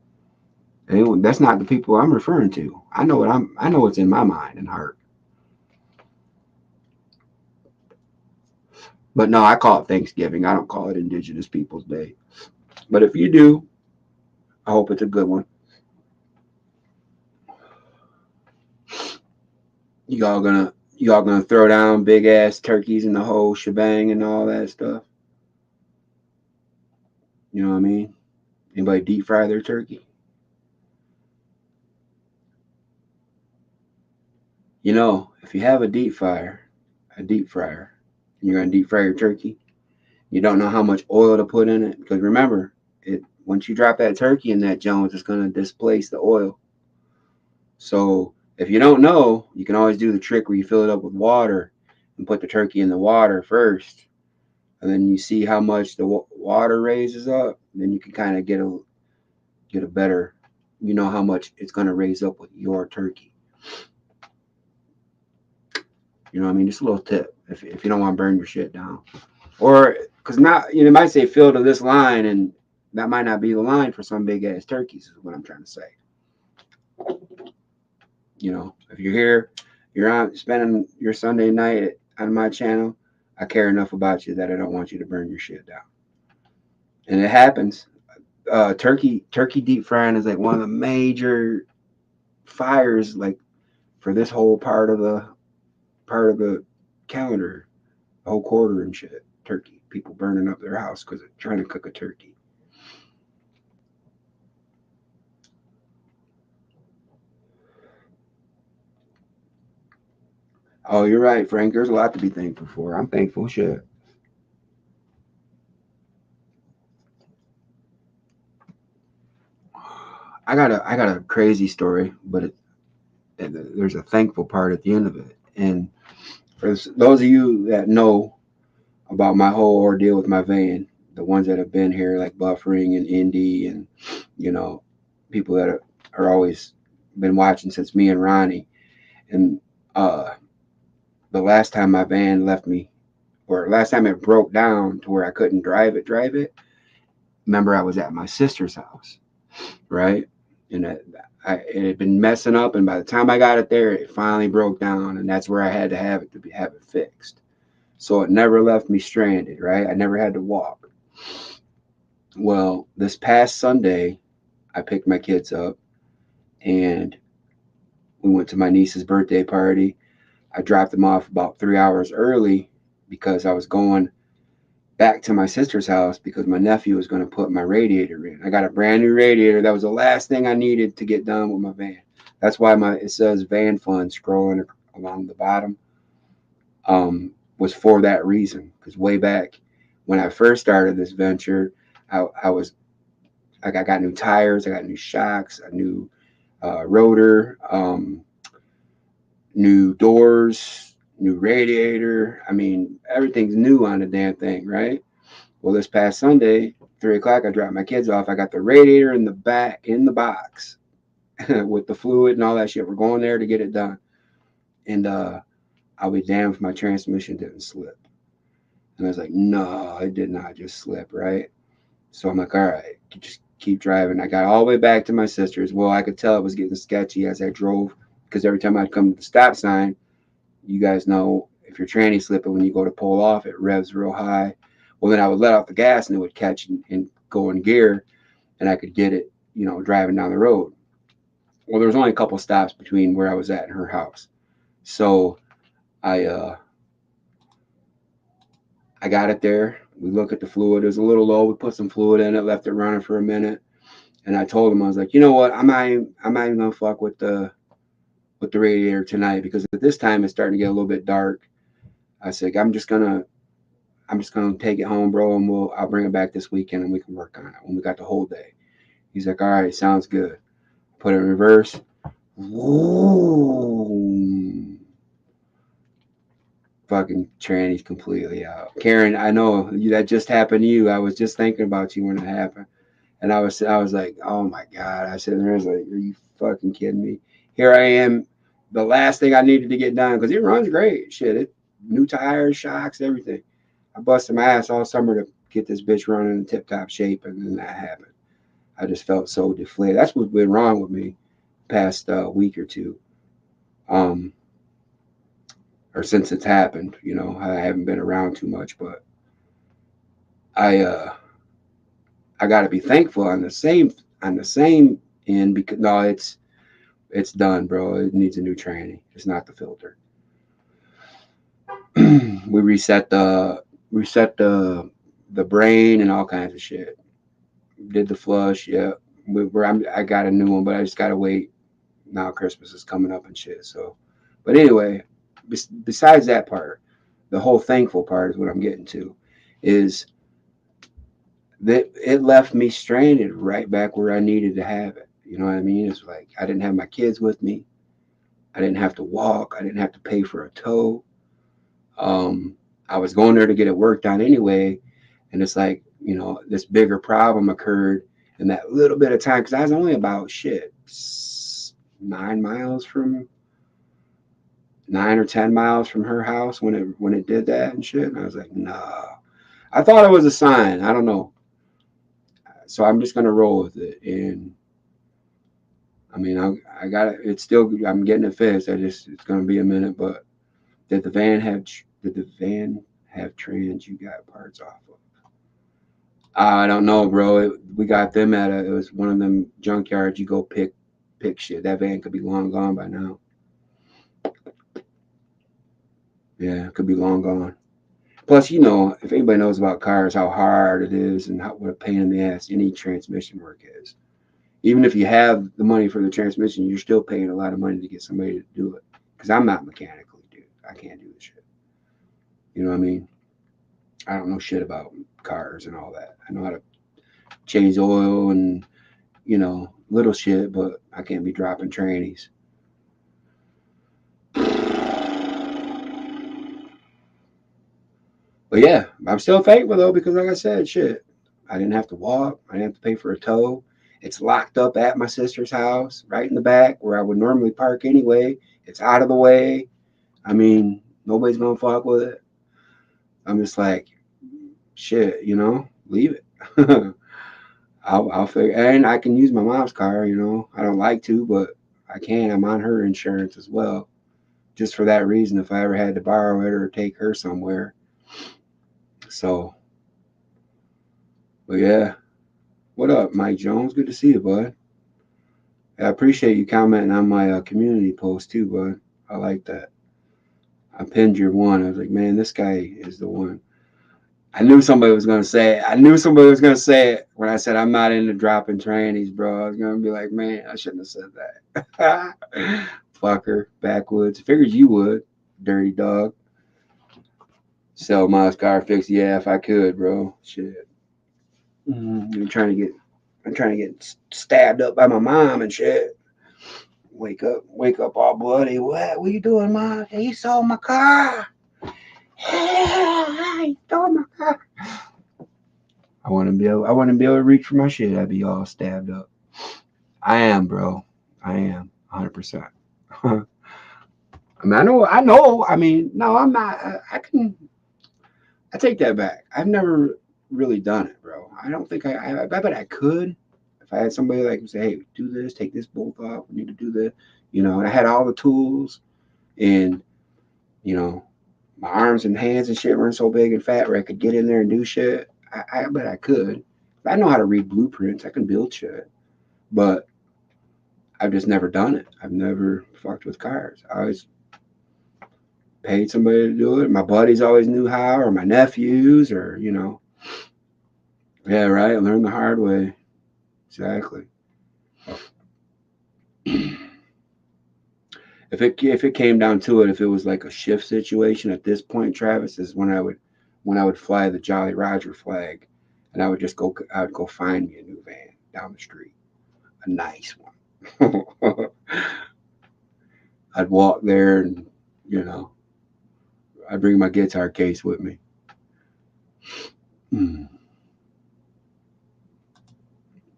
S10: And that's not the people I'm referring to. I know what's in my mind and heart. But no, I call it Thanksgiving. I don't call it Indigenous Peoples Day. But if you do, I hope it's a good one. Y'all gonna throw down big ass turkeys and the whole shebang and all that stuff? You know what I mean? Anybody deep fry their turkey? You know, if you have a deep fryer, and you're gonna deep fry your turkey, you don't know how much oil to put in it, because remember, once you drop that turkey in that Jones, it's gonna displace the oil. So if you don't know, you can always do the trick where you fill it up with water and put the turkey in the water first, and then you see how much the water raises up, then you can kind of get a better, you know, how much it's going to raise up with your turkey. You know what I mean? Just a little tip if you don't want to burn your shit down. Or, because not, you know, it might say fill to this line, and that might not be the line for some big ass turkeys, is what I'm trying to say. You know, if you're here, you're on spending your Sunday night on my channel, I care enough about you that I don't want you to burn your shit down. And it happens. Turkey deep frying is like one of the major fires, like, for this whole part of the calendar, the whole quarter and shit. Turkey, people burning up their house because they're trying to cook a turkey. Oh, you're right, Frank. There's a lot to be thankful for. I'm thankful, shit. I got a crazy story, but there's a thankful part at the end of it. And for those of you that know about my whole ordeal with my van, the ones that have been here, like Buffering and Indy, and, you know, people that are always been watching since me and Ronnie. And the last time my van left me, or last time it broke down to where I couldn't drive it, remember I was at my sister's house, right? And it had been messing up, and by the time I got it there, it finally broke down, and that's where I had to have it fixed. So it never left me stranded, right? I never had to walk. Well, this past Sunday, I picked my kids up, and we went to my niece's birthday party. I dropped them off about 3 hours early because I was going back to my sister's house because my nephew was going to put my radiator in. I got a brand new radiator. That was the last thing I needed to get done with my van. That's why it says van fund scrolling along the bottom. Was for that reason. Because way back when I first started this venture, I got new tires, I got new shocks, a new rotor, new doors, new radiator. I mean, everything's new on the damn thing, right? Well, this past Sunday, 3 o'clock, I dropped my kids off. I got the radiator in the box with the fluid and all that shit. We're going there to get it done. And I'll be damned if my transmission didn't slip. And I was like, no, it did not just slip, right? So I'm like, all right, just keep driving. I got all the way back to my sister's. Well, I could tell it was getting sketchy as I drove, because every time I'd come to the stop sign, you guys know if you're tranny slipping, when you go to pull off, it revs real high. Well, then I would let off the gas and it would catch and go in gear, and I could get it, you know, driving down the road. Well, there was only a couple stops between where I was at and her house. So I got it there. We look at the fluid. It was a little low. We put some fluid in it, left it running for a minute. And I told him, I was like, you know what? I'm not even gonna fuck with the radiator tonight, because at this time it's starting to get a little bit dark. I said, I'm just gonna take it home, bro, and I'll bring it back this weekend and we can work on it when we got the whole day. He's like, all right, sounds good. Put it in reverse. Woo. Fucking tranny's completely out. Karen, I know that just happened to you. I was just thinking about you when it happened. And I was like, oh my God. I said, there's like, are you fucking kidding me? Here I am, the last thing I needed to get done, because it runs great. Shit, new tires, shocks, everything. I busted my ass all summer to get this bitch running in tip-top shape, and then that happened. I just felt so deflated. That's what's been wrong with me past week or two. Or since it's happened, you know, I haven't been around too much, but I got to be thankful on the same end, because no, it's done, bro. It needs a new tranny. It's not the filter. We reset the brain and all kinds of shit. Did the flush, yeah. I got a new one, but I just gotta wait. Now Christmas is coming up and shit. So, but anyway, besides that part, the whole thankful part is what I'm getting to, is that it left me stranded right back where I needed to have it. You know what I mean? It's like I didn't have my kids with me. I didn't have to walk. I didn't have to pay for a tow. I was going there to get it worked on anyway. And it's like, you know, this bigger problem occurred in that little bit of time because I was only about 9 or 10 miles from her house when it did that and shit. And I was like, nah. I thought it was a sign. I don't know. So I'm just gonna roll with it. And I mean, I got it. It's still. I'm getting it fixed. It's gonna be a minute. But did the van have trans you got parts off of? I don't know, bro. We got them it was one of them junkyards. You go pick shit. That van could be long gone by now. Yeah, it could be long gone. Plus, you know, if anybody knows about cars, how hard it is and what a pain in the ass any transmission work is. Even if you have the money for the transmission, you're still paying a lot of money to get somebody to do it. Because I'm not mechanically, dude. I can't do this shit. You know what I mean? I don't know shit about cars and all that. I know how to change oil and, you know, little shit, but I can't be dropping trannies. But yeah, I'm still thankful though, because like I said, shit, I didn't have to walk. I didn't have to pay for a tow. It's locked up at my sister's house, right in the back where I would normally park anyway. It's out of the way. I mean, nobody's gonna fuck with it. I'm just like, shit, you know, leave it. I'll figure, and I can use my mom's car. You know, I don't like to, but I can. I'm on her insurance as well, just for that reason. If I ever had to borrow it or take her somewhere. So, but yeah. What up, Mike Jones? Good to see you, bud. I appreciate you commenting on my community post too, bud. I like that. I pinned your one. I was like, man, this guy is the one. I knew somebody was gonna say it. I knew somebody was gonna say it when I said I'm not into dropping trannies, bro. I was gonna be like, man, I shouldn't have said that. Fucker, backwoods. Figured you would, dirty dog. Sell my car fix. Yeah, if I could, bro. Shit. I'm trying to get stabbed up by my mom and shit. Wake up all bloody. What you doing, Mom? Hey, you sold my car. Hey, stole my car. I want to be able to reach for my shit. I'd be all stabbed up. I am, bro. I am 100%. I mean, I know. I mean, no, I'm not. I take that back. I've never really done it, bro. I don't think I bet I could. If I had somebody like say, hey, do this, take this bolt off, we need to do this, you know, and I had all the tools and, you know, my arms and hands and shit weren't so big and fat where I could get in there and do shit. I bet I could. I know how to read blueprints. I can build shit. But I've just never done it. I've never fucked with cars. I always paid somebody to do it. My buddies always knew how, or my nephews, or, you know. Yeah, right. I learned the hard way. Exactly. If it came down to it, if it was like a shift situation at this point, Travis, is when I would fly the Jolly Roger flag, and I would go find me a new van down the street, a nice one. I'd walk there, and you know, I'd bring my guitar case with me.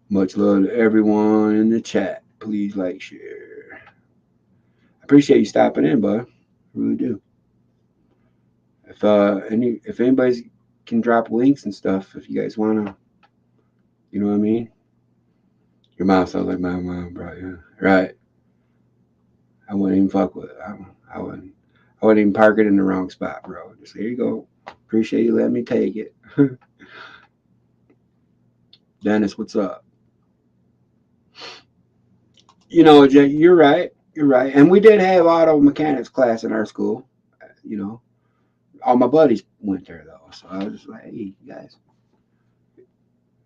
S10: Much love to everyone in the chat. Please like, share. I appreciate you stopping in, bud. I really do. If anybody can drop links and stuff, if you guys wanna, you know what I mean. Your mom sounds like my mom, bro. Yeah. Right. I wouldn't even fuck with it. I wouldn't even park it in the wrong spot, bro. Just here you go. Appreciate you letting me take it. Dennis, what's up? You know, Jay, you're right. You're right. And we did have auto mechanics class in our school. You know, all my buddies went there though, so I was just like, hey, you guys,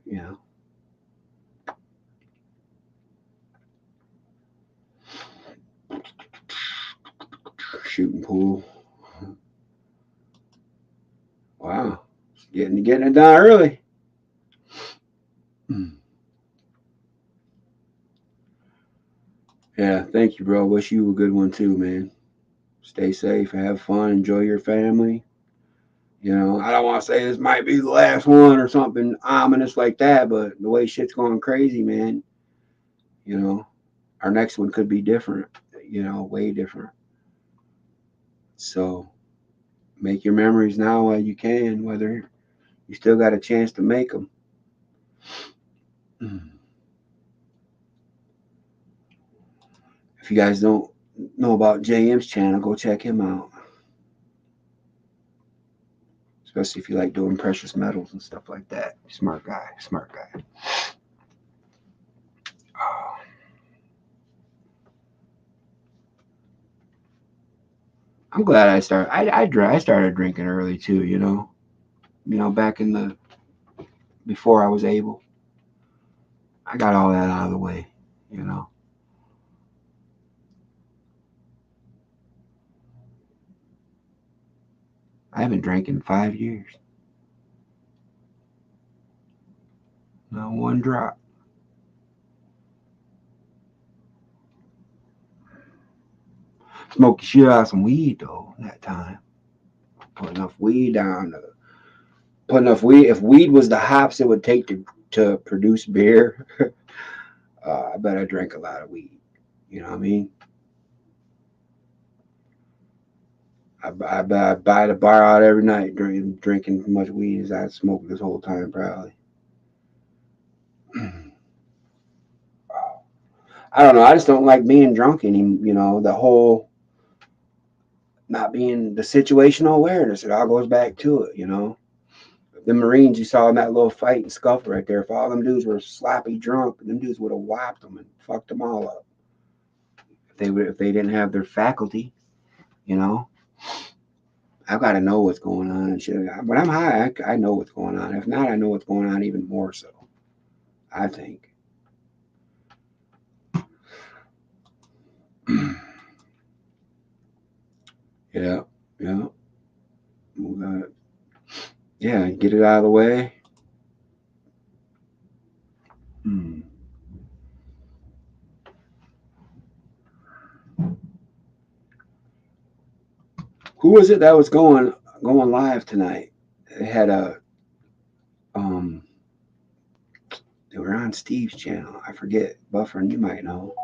S10: you know. Shooting pool. Wow. Getting it done early. Yeah, thank you, bro. Wish you a good one too, man. Stay safe, have fun, enjoy your family. You know, I don't want to say this might be the last one or something ominous like that, but the way shit's going crazy, man, you know, our next one could be different, you know, way different. So make your memories now while you can, whether you still got a chance to make them. If you guys don't know about JM's channel, go check him out. Especially if you like doing precious metals and stuff like that. Smart guy, smart guy. Oh. I'm glad I started. I started drinking early too. You know, back in the before I was able. I got all that out of the way. You know. I haven't drank in 5 years. Not one drop. Smoked the shit out of some weed though that time. Put enough weed down to put enough weed. If weed was the hops it would take to produce beer, I bet I drank a lot of weed. You know what I mean? I buy the bar out every night, drinking as much weed as I smoked this whole time, probably. I don't know. I just don't like being drunk anymore. You know, the whole not being the situational awareness. It all goes back to it. You know, the Marines you saw in that little fight and scuffle right there. If all them dudes were sloppy drunk, them dudes would have whopped them and fucked them all up. If they didn't have their faculty, you know. I've got to know what's going on and shit. When I'm high, I know what's going on. If not, I know what's going on even more so. I think. Yeah, yeah. Yeah, get it out of the way. Hmm. Who was it that was going live tonight? They had um they were on Steve's channel. I forget. Buffer, and you might know.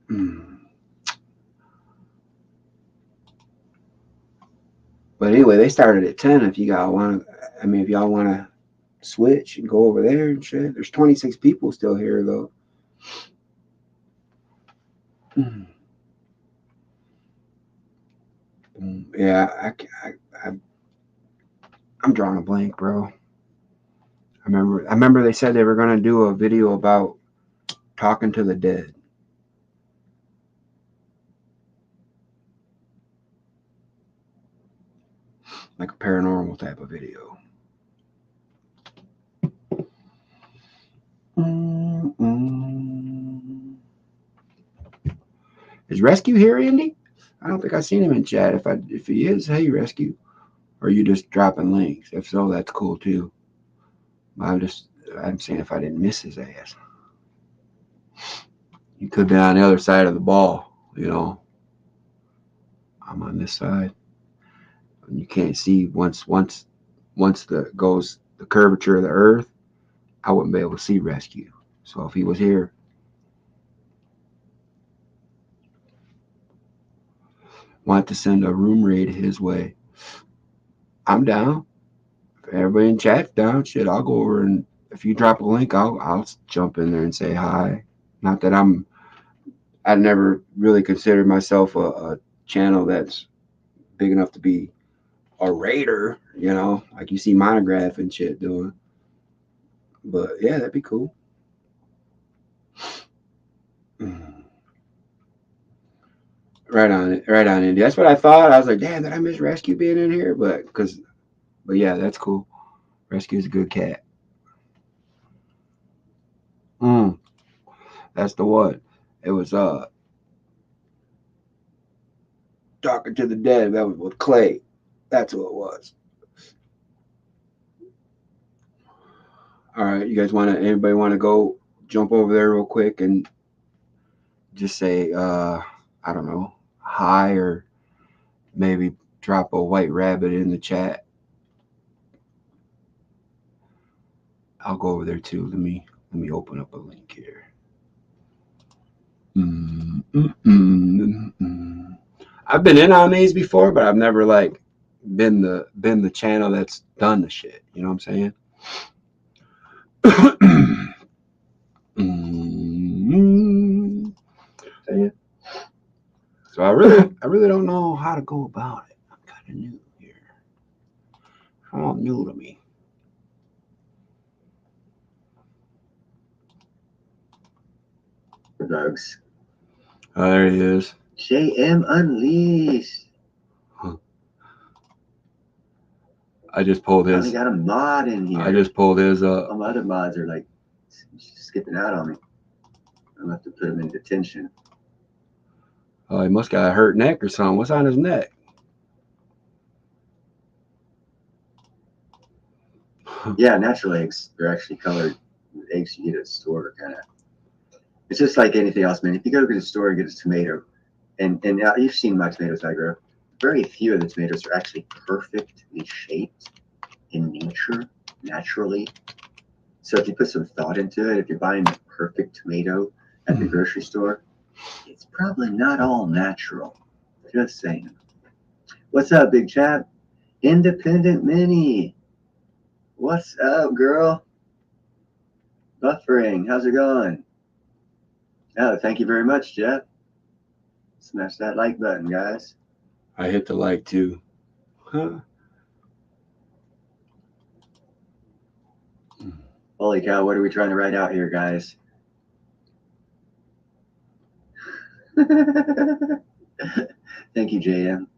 S10: Hmm. But anyway, they started at 10. If y'all want to switch and go over there and shit. There's 26 people still here though. Hmm. Yeah, I'm drawing a blank, bro. I remember they said they were gonna do a video about talking to the dead. Like a paranormal type of video. Is Rescue here, Andy? I don't think I've seen him in chat. If he is, hey Rescue. Or are you just dropping links? If so, that's cool too. I'm saying if I didn't miss his ass. He could be on the other side of the ball, you know. I'm on this side. And you can't see once the curvature of the earth, I wouldn't be able to see Rescue. So if he was here, want to send a room raid his way, I'm down. If everybody in chat's down, shit, I'll go over and if you drop a link, I'll jump in there and say hi. Not that I never really considered myself a channel that's big enough to be a raider, you know, like you see Monograph and shit doing. But yeah, that'd be cool. Right on it, right on, Indy. That's what I thought. I was like, damn, did I miss Rescue being in here? But yeah, that's cool. Rescue's a good cat. That's the one. It was Talking to the Dead. That was with Clay. That's who it was. All right, you guys anybody want to go jump over there real quick and just say I don't know, hi or maybe drop a white rabbit in the chat. I'll go over there too. Let me open up a link here. I've been in on these before, but I've never like been the channel that's done the shit. You know what I'm saying? So I really don't know how to go about it. I'm kind of new here. All new to me.
S17: Bugs.
S10: Oh, there he is.
S17: JM Unleashed.
S10: I just pulled his.
S17: Finally got a mod in here.
S10: I just pulled his up.
S17: All my other mods are like skipping out on me. I'm gonna have to put him in detention.
S10: Oh, he must got a hurt neck or something. What's on his neck?
S17: Yeah, natural eggs. They're actually colored eggs you get at the store, kind of. It's just like anything else, man. If you go to the store and get a tomato, and now you've seen my tomatoes I grow. Very few of the tomatoes are actually perfectly shaped in nature, naturally. So if you put some thought into it, if you're buying the perfect tomato at the grocery store, it's probably not all natural. Just saying. What's up, Big Chap? Independent Mini. What's up, girl? Buffering. How's it going? Oh, thank you very much, Jeff. Smash that like button, guys.
S10: I hit the like too. Huh?
S17: Holy cow, what are we trying to write out here, guys? Thank you, JM.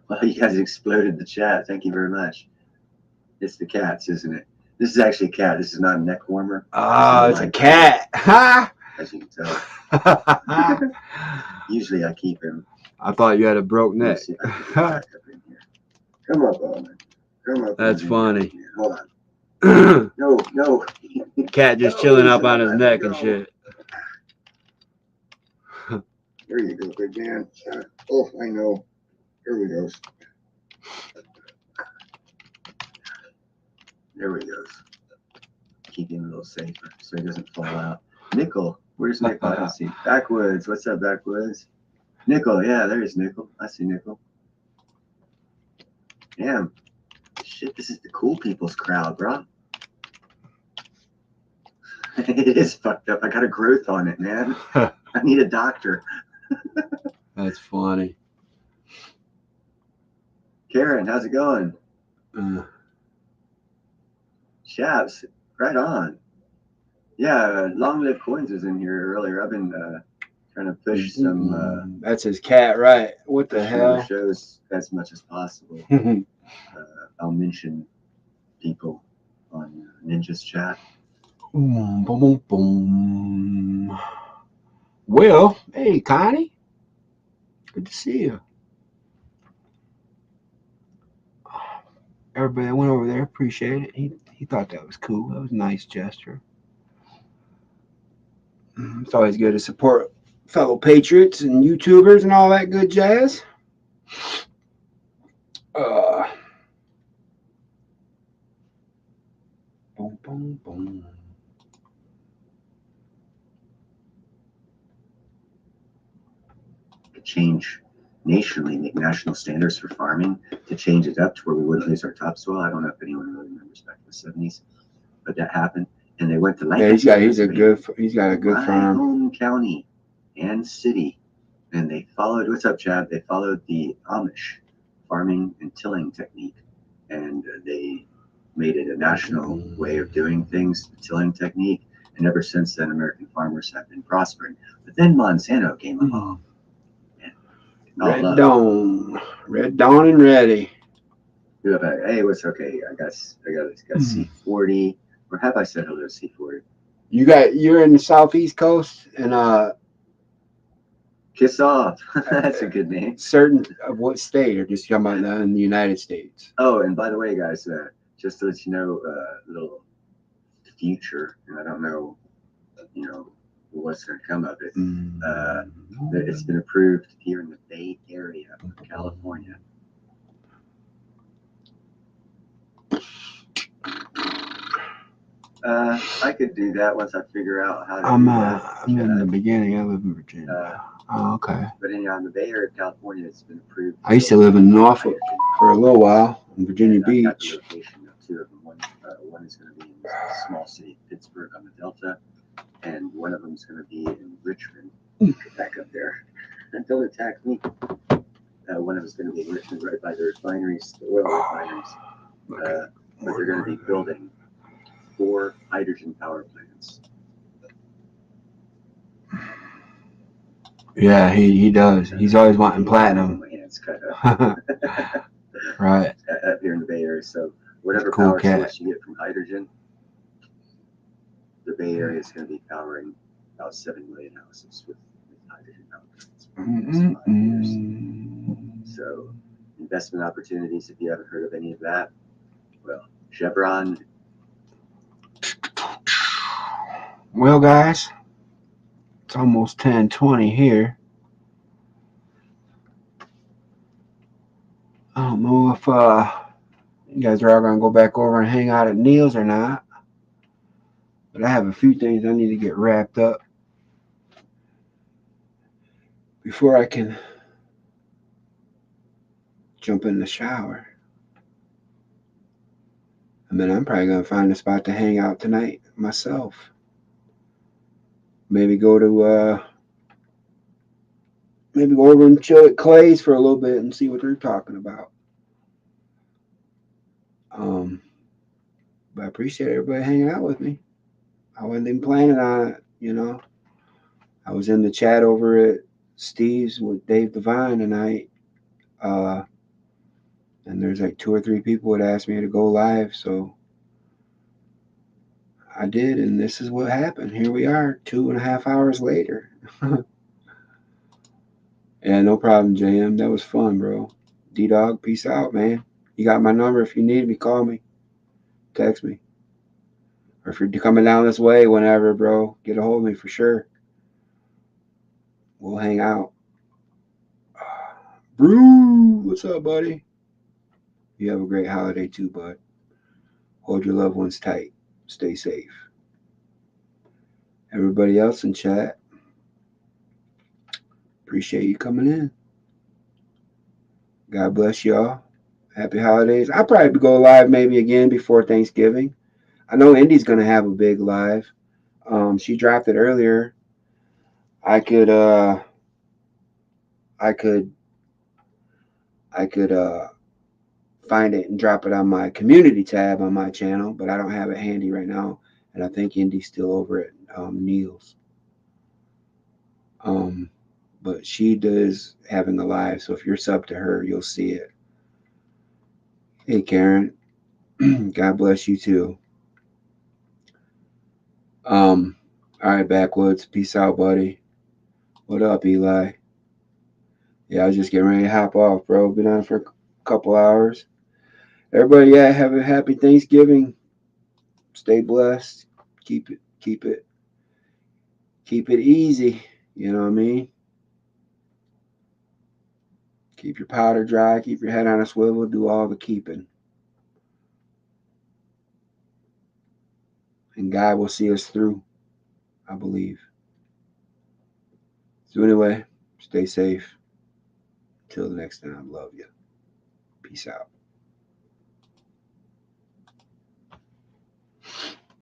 S17: Well, you guys exploded the chat. Thank you very much. It's the cats, isn't it? This is actually a cat. This is not a neck warmer.
S10: Oh, it's a cat. Ha!
S17: As you can tell. Usually I keep him.
S10: I thought you had a broke neck.
S17: Come up on it. Come up.
S10: That's funny.
S17: Hold on. No.
S10: Cat just chilling up on his neck and shit.
S17: There you go, big man. Oh, I know. Here we go. There we go. Keep him a little safer so he doesn't fall out. Nickel. Where's Nickel? I don't see. Backwoods. What's up, Backwoods? Nickel. Yeah, there's Nickel. I see Nickel. Damn. Shit, this is the cool people's crowd, bro. It is fucked up. I got a growth on it, man. I need a doctor.
S10: That's funny.
S17: Karen, how's it going? Chaps, right on. Yeah, Long Live Coins was in here earlier. I've been trying to push some.
S10: That's his cat, right? What the hell?
S17: Shows as much as possible. I'll mention people on Ninja's chat.
S10: Boom, boom, boom. Well, hey, Connie. Good to see you. Everybody that went over there, appreciate it. He thought that was cool. That was a nice gesture. It's always good to support fellow patriots and YouTubers and all that good jazz. Boom, boom, boom.
S17: To change nationally, make national standards for farming, to change it up to where we wouldn't lose our topsoil. I don't know if anyone really remembers back in the 70s, but that happened. And they went to Lancaster.
S10: Yeah, he's got a good farm.
S17: Home county and city, and they followed. What's up, Chad? They followed the Amish farming and tilling technique, and they made it a national way of doing things, the tilling technique. And ever since then, American farmers have been prospering. But then Monsanto came along.
S10: Red Dawn and ready.
S17: Hey, what's okay? I got C40. Or have I said hello to C40?
S10: You're in the southeast coast and
S17: Kiss Off. That's a good name.
S10: Certain of what state, or just talking about that in the United States?
S17: Oh, and by the way, guys, just to let you know, a little future, and I don't know, what's going to come of it. It's been approved here in the Bay Area of California. I could do that once I figure out how to do that.
S10: I'm in the beginning. I live in Virginia. Oh, okay.
S17: But anyhow, in the Bay Area of California, it's been approved.
S10: I used to live in Norfolk for a little while, in Virginia Beach.
S17: I've got the location of two of them. One is going to be in the small city of Pittsburgh on the Delta, and one of them is going to be in Richmond. Back up there. And don't attack me. One of them is going to be in Richmond, right by the refineries, the oil refineries. But they're going to be building 4 hydrogen power plants.
S10: Yeah, he does. He's always wanting platinum.
S17: My hands cut up.
S10: Right.
S17: Up here in the Bay Area. So whatever
S10: Cool
S17: power
S10: cat.
S17: source you get from hydrogen, the Bay Area is going to be powering about 7 million houses with hydrogen power plants. for the next 5 years. So investment opportunities, if you haven't heard of any of that, well, Chevron.
S10: Well, guys, it's almost 10:20 here. I don't know if you guys are all going to go back over and hang out at Neil's or not. But I have a few things I need to get wrapped up before I can jump in the shower. I mean, I'm probably going to find a spot to hang out tonight myself. Maybe go over and chill at Clay's for a little bit and see what they're talking about. But I appreciate everybody hanging out with me. I wasn't even planning on it, you know. I was in the chat over at Steve's with Dave Devine tonight. And there's like 2 or 3 people that asked me to go live, so I did, and this is what happened. Here we are, 2.5 hours later. Yeah, no problem, JM. That was fun, bro. D-Dog, peace out, man. You got my number. If you need me, call me. Text me. Or if you're coming down this way, whenever, bro, get a hold of me for sure. We'll hang out. Brew, what's up, buddy? You have a great holiday too, bud. Hold your loved ones tight. Stay safe. Everybody else in chat, appreciate you coming in. God bless y'all. Happy holidays. I'll probably go live maybe again before Thanksgiving. I know Indy's gonna have a big live. She dropped it earlier. I could find it and drop it on my community tab on my channel, but I don't have it handy right now. And I think Indy's still over at Neil's. But she does having a live, so if you're sub to her, you'll see it. Hey, Karen. God bless you too. All right, Backwoods. Peace out, buddy. What up, Eli? Yeah, I was just getting ready to hop off, bro. Been on for a couple hours. Everybody, yeah, have a happy Thanksgiving. Stay blessed. Keep it easy. You know what I mean? Keep your powder dry. Keep your head on a swivel. Do all the keeping. And God will see us through, I believe. So anyway, stay safe. Till the next time, love you. Peace out.